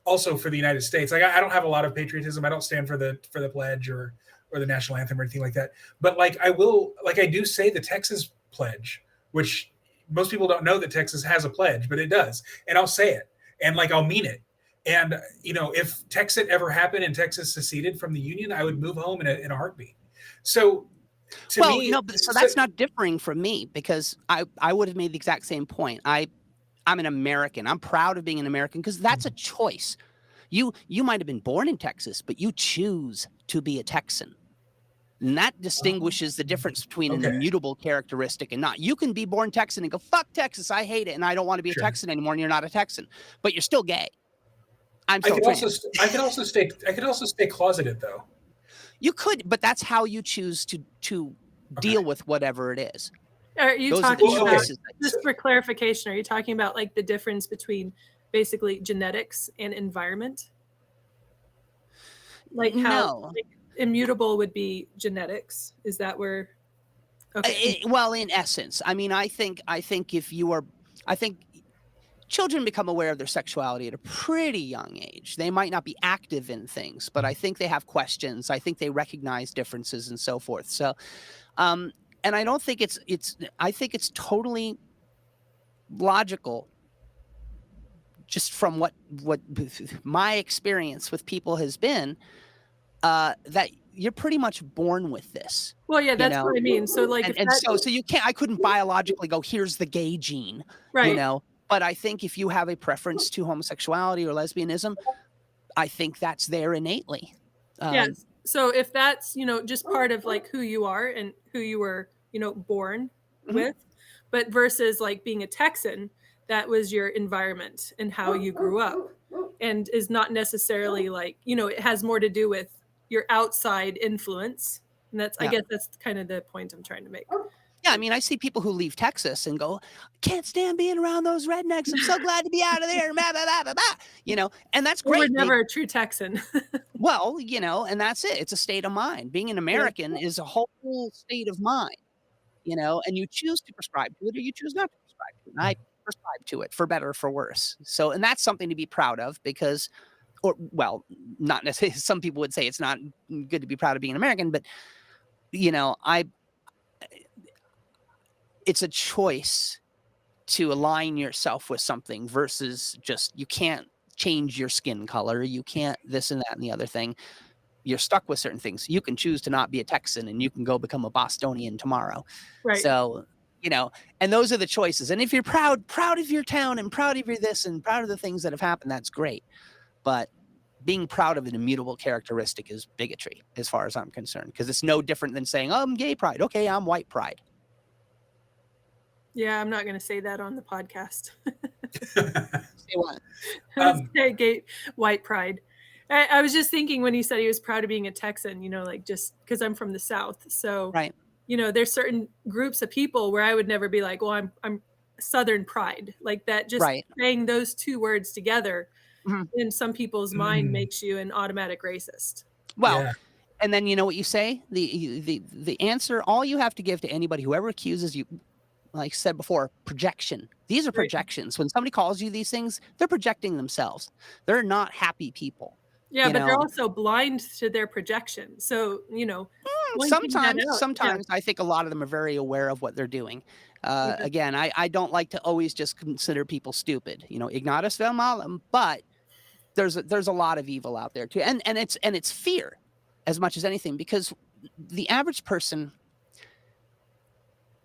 also for the United States. Like I don't have a lot of patriotism. I don't stand for the pledge or the national anthem or anything like that. But like I do say the Texas pledge, which most people don't know that Texas has a pledge, but it does. And I'll say it, and like I'll mean it. And if Texas ever happened and Texas seceded from the Union, I would move home in a heartbeat. So to me, so that's not differing from me, because I would have made the exact same point. I'm an American. I'm proud of being an American because that's a choice. You might have been born in Texas, but you choose to be a Texan. And that distinguishes the difference between an immutable characteristic and not. You can be born Texan and go, fuck Texas, I hate it, and I don't want to be a Texan anymore, and you're not a Texan. But you're still gay. I could also stay closeted, though. You could, but that's how you choose to deal with whatever it is. Are you talking about, just for clarification, are you talking about like the difference between basically genetics and environment? Like how immutable would be genetics? Is that where? Okay. Well, in essence, I mean, I think children become aware of their sexuality at a pretty young age. They might not be active in things, but I think they have questions. I think they recognize differences and so forth. So, and I don't think I think it's totally logical, just from what my experience with people has been, that you're pretty much born with this. Well, yeah, that's what I mean. So like, so you can't, I couldn't biologically go, here's the gay gene, right? But I think if you have a preference to homosexuality or lesbianism, I think that's there innately. Yes. So if that's, just part of like who you are and who you were, born with, but versus like being a Texan, that was your environment and how you grew up, and is not necessarily like, it has more to do with your outside influence. And I guess that's kind of the point I'm trying to make. Yeah, I mean, I see people who leave Texas and go, can't stand being around those rednecks. I'm so glad to be out of there. Blah, blah, blah, blah, blah. And that's great. We're never a true Texan. Well, and that's it. It's a state of mind. Being an American is a whole state of mind, and you choose to prescribe to it or you choose not to prescribe to it. And I prescribe to it, for better or for worse. So, and that's something to be proud of because, not necessarily, some people would say it's not good to be proud of being an American, but, it's a choice to align yourself with something versus just, you can't change your skin color. You can't this and that and the other thing. You're stuck with certain things. You can choose to not be a Texan and you can go become a Bostonian tomorrow. Right. So, and those are the choices. And if you're proud of your town and proud of your this and proud of the things that have happened, that's great. But being proud of an immutable characteristic is bigotry as far as I'm concerned, because it's no different than saying, oh, I'm gay pride. Okay, I'm white pride. Yeah, I'm not going to say that on the podcast. Say what? Say gay white pride. I was just thinking when he said he was proud of being a Texan, like just because I'm from the South. So, right. There's certain groups of people where I would never be like, well, I'm Southern pride, like that. Just saying those two words together in some people's mind makes you an automatic racist. Well, and then you know what you say? The answer, all you have to give to anybody, whoever accuses you, like I said before, projection. These are projections. When somebody calls you these things, they're projecting themselves. They're not happy people. Yeah, but they're also blind to their projection. So, sometimes I think a lot of them are very aware of what they're doing. Again, I don't like to always just consider people stupid. Ignatus vel malum, but there's a lot of evil out there too. And it's fear as much as anything, because the average person,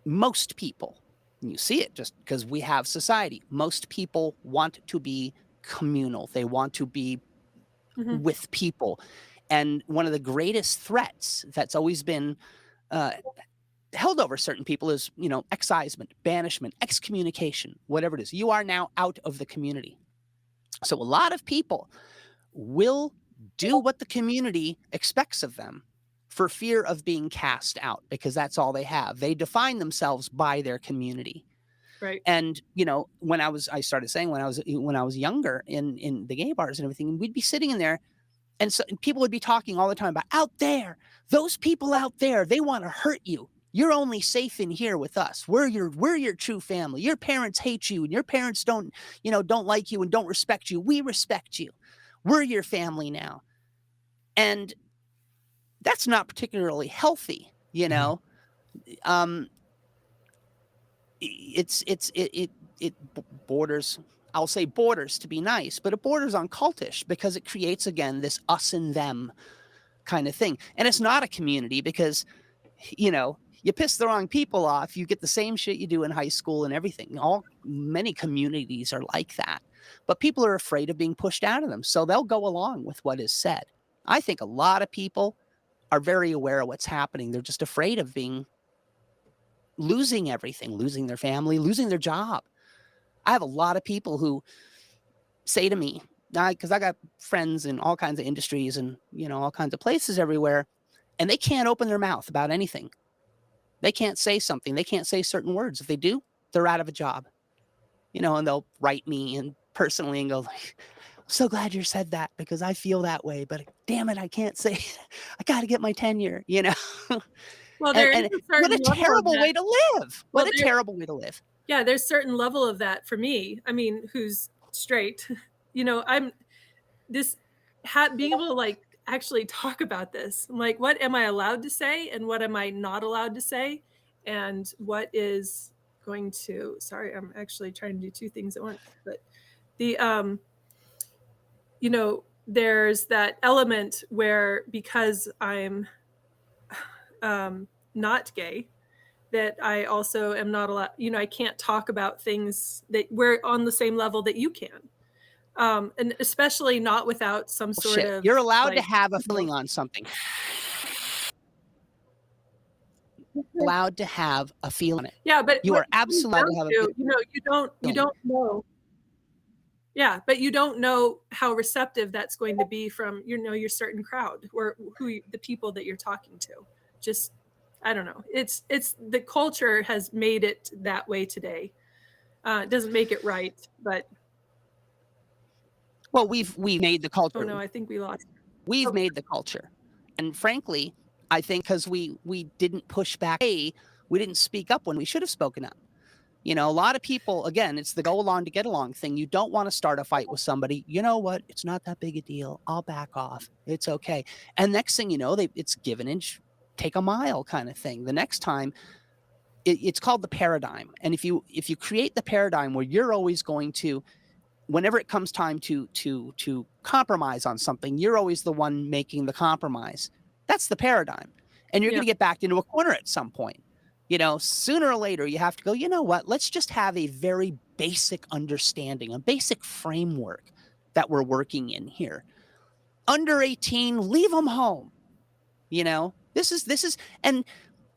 most people, and you see it just because we have society, most people want to be communal. They want to be with people. And one of the greatest threats that's always been held over certain people is, excisement, banishment, excommunication, whatever it is. You are now out of the community. So a lot of people will do what the community expects of them for fear of being cast out, because that's all they have. They define themselves by their community. Right. And, when I was younger in the gay bars and everything, we'd be sitting in there And so people would be talking all the time about out there, those people out there, they want to hurt you. You're only safe in here with us. We're your true family. Your parents hate you and your parents don't like you and don't respect you. We respect you. We're your family now. And that's not particularly healthy, you know. It borders, I'll say borders to be nice, but it borders on cultish because it creates, again, this us and them kind of thing. And it's not a community because, you piss the wrong people off, you get the same shit you do in high school and everything. Many communities are like that, but people are afraid of being pushed out of them. So they'll go along with what is said. I think a lot of people are very aware of what's happening. They're just afraid of losing everything, losing their family, losing their job. I have a lot of people who say to me, because I got friends in all kinds of industries and, all kinds of places everywhere, and they can't open their mouth about anything. They can't say something. They can't say certain words. If they do, they're out of a job, and they'll write me and personally and go like, I'm so glad you said that because I feel that way, but damn it, I can't say it. I got to get my tenure, Well, and what a terrible way to live. What a terrible way to live. Yeah, there's a certain level of that for me. I mean, who's straight, I'm being able to actually talk about this. I'm like, what am I allowed to say and what am I not allowed to say? And what is going to, sorry, I'm actually trying to do two things at once, but there's that element where because I'm not gay, that I also am not allowed, I can't talk about things that we're on the same level that you can. And especially not without some sort of... You're allowed to have a feeling on something. Allowed to have a feeling on it. Yeah, but you are absolutely allowed to have a feeling. You don't know. Yeah, but you don't know how receptive that's going to be from your certain crowd or the people that you're talking to. Just, I don't know. It's the culture has made it that way today. It doesn't make it right, but... Well, we've made the culture. Oh no, I think we lost. We've made the culture. And frankly, I think because we didn't push back, we didn't speak up when we should have spoken up. A lot of people, again, it's the go along to get along thing. You don't want to start a fight with somebody. You know what? It's not that big a deal. I'll back off. It's okay. And next thing you know, it's give an inch, take a mile kind of thing. The next time, it's called the paradigm. And if you create the paradigm where you're always going to, whenever it comes time to compromise on something, you're always the one making the compromise. That's the paradigm. And you're going to get backed into a corner at some point. Sooner or later, you have to go, you know what? Let's just have a very basic understanding, a basic framework that we're working in here. Under 18, leave them home. This is, and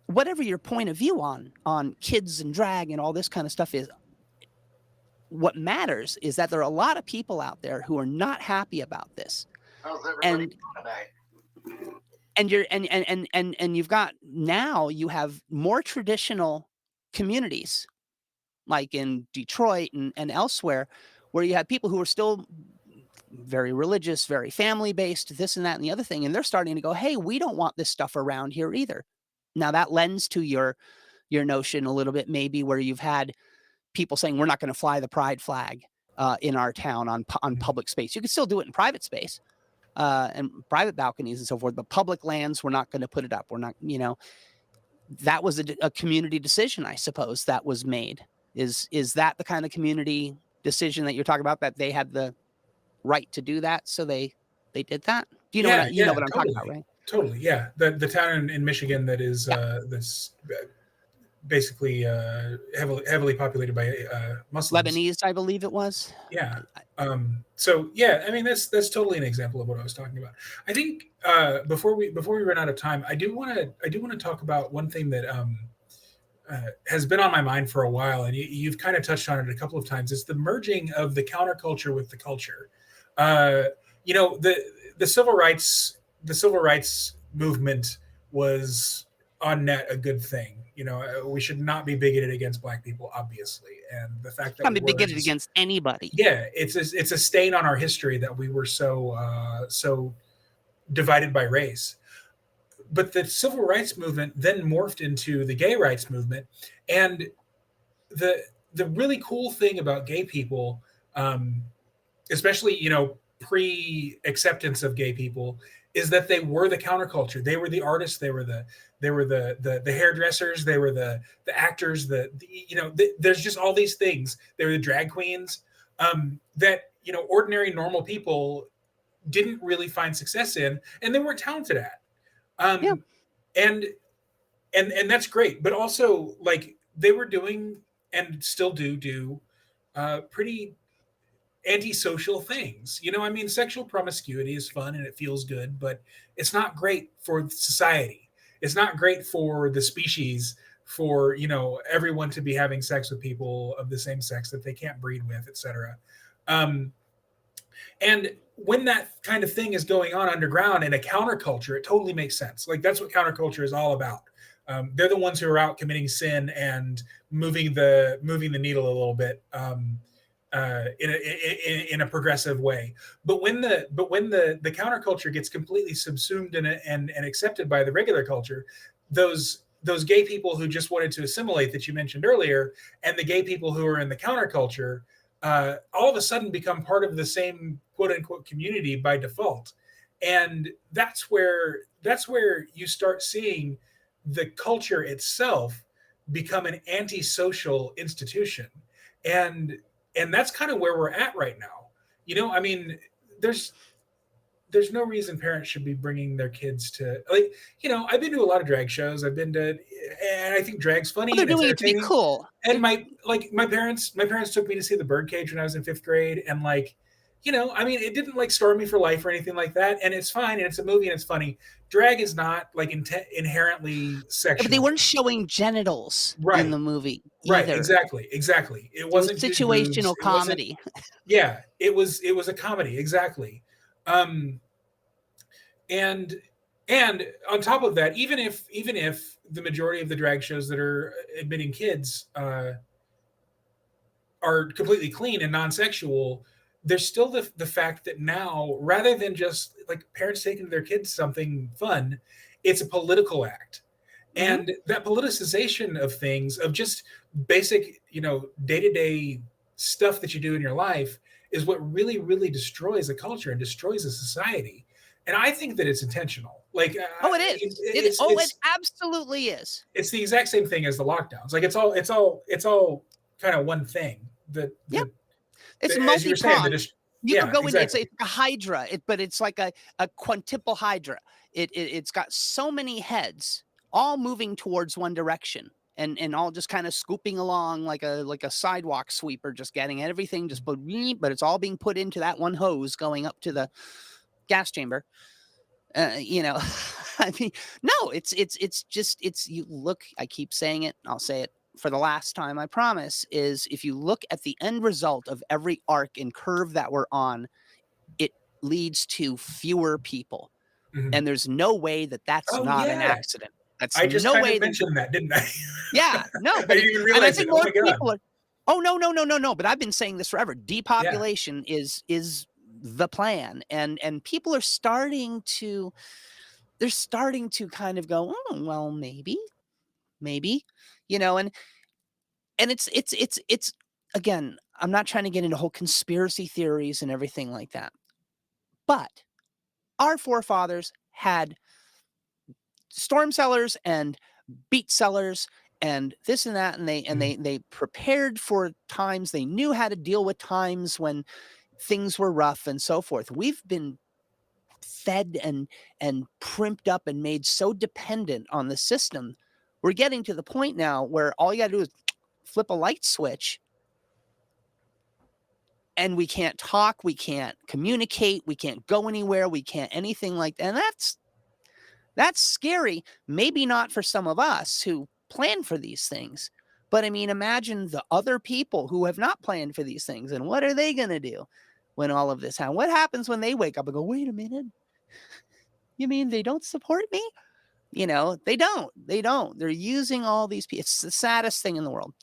whatever your point of view on kids and drag and all this kind of stuff is, what matters is that there are a lot of people out there who are not happy about this. How's everybody doing tonight? And you've got, now you have more traditional communities like in Detroit and elsewhere where you have people who are still very religious, very family based, this and that and the other thing. And they're starting to go, hey, we don't want this stuff around here either. Now that lends to your notion a little bit, maybe where you've had people saying we're not going to fly the pride flag in our town on public space. You can still do it in private space and private balconies and so forth, but public lands, we're not going to put it up. We're not, that was a community decision, I suppose, that was made. Is that the kind of community decision that you're talking about, that they had the right to do that, so they did that? Do you know what I'm totally. talking about, right? Totally, yeah. The town in Michigan that is that's basically heavily populated by Muslims. Lebanese, I believe it was. Yeah. So yeah, I mean that's totally an example of what I was talking about. I think before we run out of time, I do want to talk about one thing that has been on my mind for a while, and you've kind of touched on it a couple of times. It's the merging of the counterculture with the culture. The civil rights movement was on net a good thing. We should not be bigoted against Black people, obviously, and the fact that not be bigoted against anybody. Yeah, it's a stain on our history that we were so divided by race. But the civil rights movement then morphed into the gay rights movement, and the really cool thing about gay people, especially pre-acceptance of gay people, is that they were the counterculture. They were the artists. They were the hairdressers. They were the actors. There's just all these things. They were the drag queens that ordinary normal people didn't really find success in, and they weren't talented at. Yeah. And that's great, but also like they were doing and still do pretty antisocial things. Sexual promiscuity is fun and it feels good, but it's not great for society. It's not great for the species, for everyone to be having sex with people of the same sex that they can't breed with, etc. And when that kind of thing is going on underground in a counterculture, it totally makes sense. Like that's what counterculture is all about. They're the ones who are out committing sin and moving the needle a little bit in a progressive way. But when the counterculture gets completely subsumed and accepted by the regular culture, those gay people who just wanted to assimilate that you mentioned earlier, and the gay people who are in the counterculture, all of a sudden become part of the same quote unquote community by default. And that's where you start seeing the culture itself become an antisocial institution. And that's kind of where we're at right now. There's no reason parents should be bringing their kids to, I've been to a lot of drag shows. and I think drag's funny. They're doing it to be cool. And my parents took me to see the Birdcage when I was in 5th grade. And it didn't storm me for life or anything like that. And it's fine. And it's a movie and it's funny. Drag is not inherently sexual. But they weren't showing genitals in the movie either. Right. Exactly. It wasn't situational comedy. It was a comedy. Exactly. And on top of that, even if the majority of the drag shows that are admitting kids are completely clean and non-sexual, there's still the fact that now, rather than just like parents taking their kids something fun, it's a political act. Mm-hmm. And that politicization of things, of just basic, day-to-day stuff that you do in your life, is what really, really destroys a culture and destroys a society. And I think that it's intentional. It is. It absolutely is. It's the exact same thing as the lockdowns. Like it's all kind of one thing. It's multi-pronged. You could go in. It's a hydra, but it's like a quintuple hydra. It's got so many heads, all moving towards one direction. And all just kind of scooping along like a sidewalk sweeper, just getting everything but it's all being put into that one hose going up to the gas chamber. I mean, no, it's you look, I keep saying it, I'll say it for the last time, I promise, is if you look at the end result of every arc and curve that we're on, it leads to fewer people. Mm-hmm. And there's no way that's not an accident. I just no way mentioned that, didn't I? Yeah, no. But I didn't realize it. Oh my God. People are, no. But I've been saying this forever. Depopulation is the plan, and people are starting to kind of go, oh, well, maybe, and it's again, I'm not trying to get into whole conspiracy theories and everything like that, but our forefathers had storm cellars and beet cellars and this and that, and they prepared for times. They knew how to deal with times when things were rough and so forth. We've been fed and primped up and made so dependent on the system. We're getting to the point now where all you got to do is flip a light switch and we can't talk, we can't communicate, we can't go anywhere, we can't anything like that. And that's scary. Maybe not for some of us who plan for these things, but I mean, imagine the other people who have not planned for these things, and what are they going to do when all of this happens? What happens when they wake up and go, wait a minute, you mean they don't support me? They don't. They're using all these people. It's the saddest thing in the world.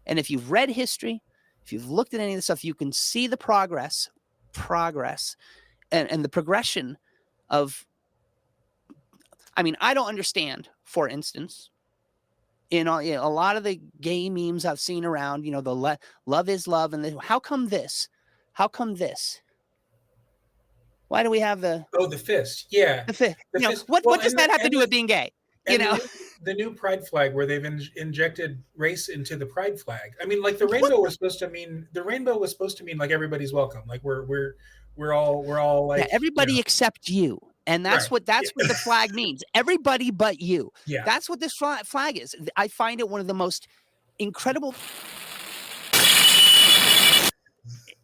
And if you've read history, if you've looked at any of this stuff, you can see the progress and the progression of I mean, I don't understand, for instance, a lot of the gay memes I've seen around, the love is love. And how come this? How come this? Why do we have the fist? Yeah, the fist? the fist. What Well, does that have to do with being gay? And the new pride flag, where they've injected race into the pride flag. I mean, like the rainbow was supposed to mean like everybody's welcome. Like we're all like, yeah, everybody except you. And that's Right. what the flag means. Everybody but you. Yeah. That's what this flag is. I find it one of the most incredible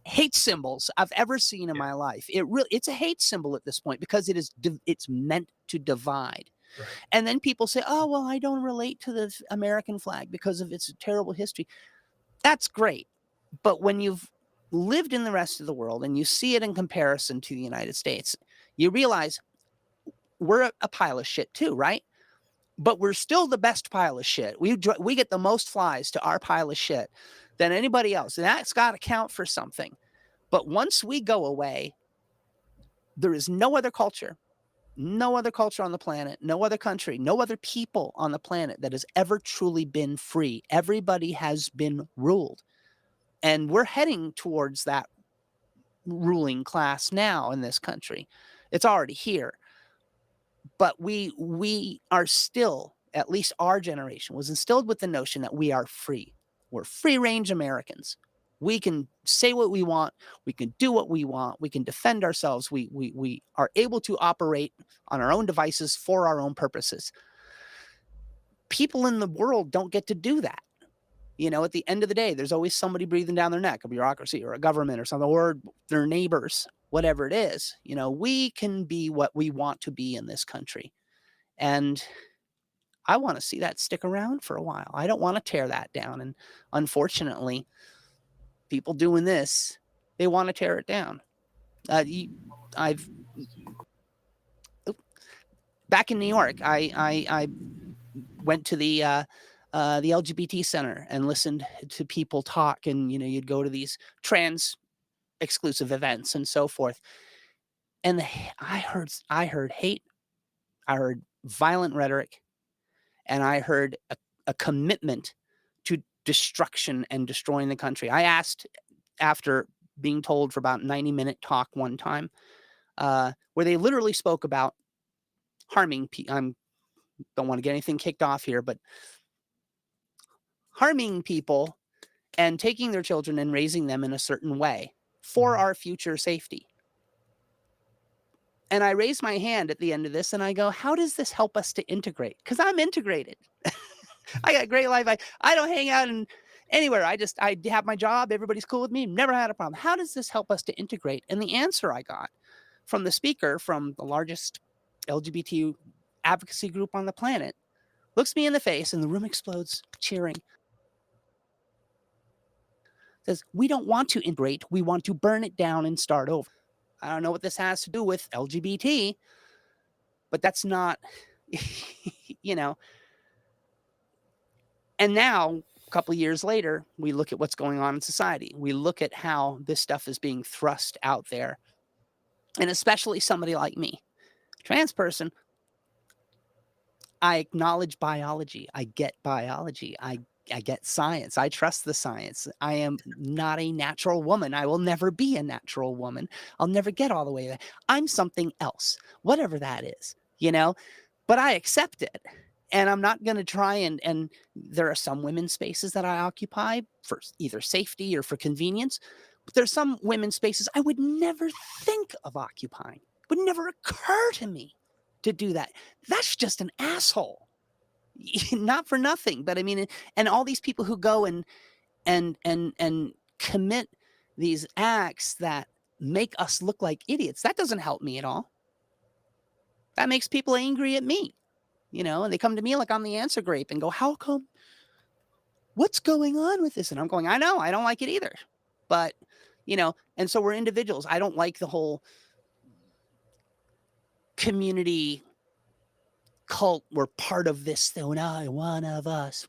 hate symbols I've ever seen in my life. It's a hate symbol at this point, because it's meant to divide. Right. And then people say, oh, well, I don't relate to the American flag because of its terrible history. That's great. But when you've lived in the rest of the world and you see it in comparison to the United States, you realize we're a pile of shit too, right? But we're still the best pile of shit. We get the most flies to our pile of shit than anybody else. And that's got to count for something. But once we go away, there is no other culture on the planet, no other country, no other people on the planet that has ever truly been free. Everybody has been ruled. And we're heading towards that ruling class now in this country. It's already here. But we are still, at least our generation, was instilled with the notion that we are free. We're free-range Americans. We can say what we want. We can do what we want. We can defend ourselves. We are able to operate on our own devices for our own purposes. People in the world don't get to do that. At the end of the day, there's always somebody breathing down their neck, a bureaucracy or a government or something, or their neighbors, whatever it is. We can be what we want to be in this country. And I want to see that stick around for a while. I don't want to tear that down. And unfortunately, people doing this, they want to tear it down. Back in New York, I went to the LGBT center and listened to people talk, and you'd go to these trans exclusive events and so forth. And I heard hate, I heard violent rhetoric, and I heard a commitment to destruction and destroying the country. I asked, after being told for about 90-minute talk one time, where they literally spoke about harming people. I don't want to get anything kicked off here, but harming people and taking their children and raising them in a certain way for our future safety. And I raise my hand at the end of this and I go, how does this help us to integrate? Because I'm integrated. I got a great life. I don't hang out anywhere. I have my job. Everybody's cool with me. Never had a problem. How does this help us to integrate? And the answer I got from the speaker from the largest LGBT advocacy group on the planet looks me in the face, and the room explodes cheering. Says, we don't want to integrate. We want to burn it down and start over. I don't know what this has to do with LGBT, but that's not, And now, a couple of years later, we look at what's going on in society. We look at how this stuff is being thrust out there. And especially somebody like me, trans person, I acknowledge biology. I get biology. I get science. I trust the science. I am not a natural woman. I will never be a natural woman. I'll never get all the way there. I'm something else, whatever that is, but I accept it. And I'm not going to try and there are some women's spaces that I occupy for either safety or for convenience. But there's some women's spaces I would never think of occupying. It would never occur to me to do that. That's just an asshole. Not for nothing, but I mean, and all these people who go and commit these acts that make us look like idiots, that doesn't help me at all. That makes people angry at me, and they come to me like I'm the answer grape and go, how come? What's going on with this? And I'm going, I know, I don't like it either. But, and so we're individuals. I don't like the whole community cult. We're part of this thing. No, one of us.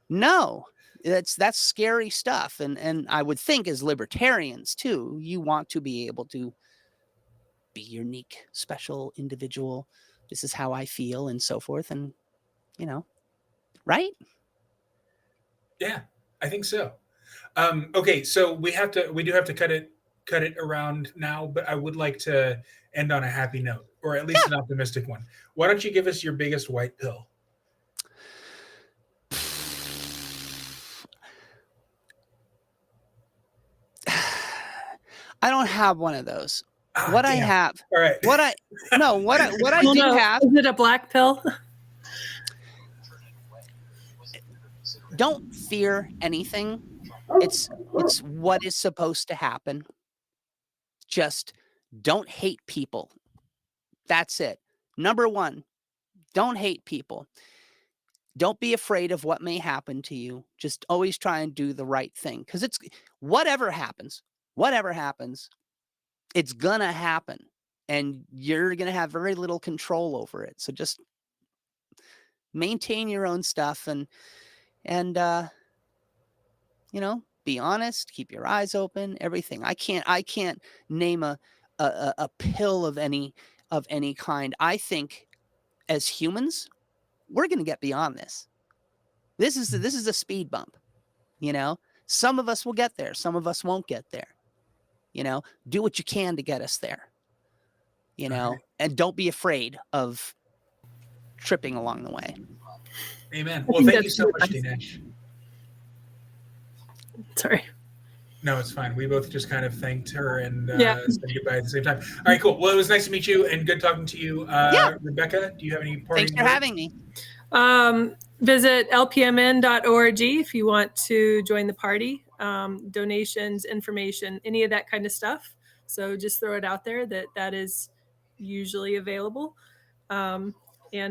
No, that's scary stuff. And I would think as libertarians too, you want to be able to be unique, special individual. This is how I feel and so forth. And, right? Yeah, I think so. Okay, so we do have to cut it around now, but I would like to end on a happy note, or at least an optimistic one. Why don't you give us your biggest white pill? I don't have one of those. All right. What I Well, do no. have. Is it a black pill? Don't fear anything. It's what is supposed to happen. Just don't hate people. That's it. Number one, don't hate people. Don't be afraid of what may happen to you. Just always try and do the right thing. Because it's whatever happens, it's gonna happen. And you're gonna have very little control over it. So just maintain your own stuff and be honest, keep your eyes open, everything. I can't name a pill of any kind. I think as humans, we're going to get beyond this. This is a speed bump. Some of us will get there, some of us won't get there. Do what you can to get us there. And don't be afraid of tripping along the way. Amen. Well, thank you so much, dnash. Sorry. No, it's fine. We both just kind of thanked her and said goodbye at the same time. All right, cool. Well, it was nice to meet you and good talking to you. Rebecca, do you have any parting Thanks for having me. Visit lpmn.org if you want to join the party. Donations, information, any of that kind of stuff. So just throw it out there that is usually available. And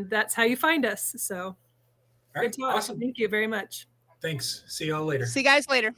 that's how you find us. So all right, good talk. awesome. Thank you very much. Thanks. See y'all later. See you guys later.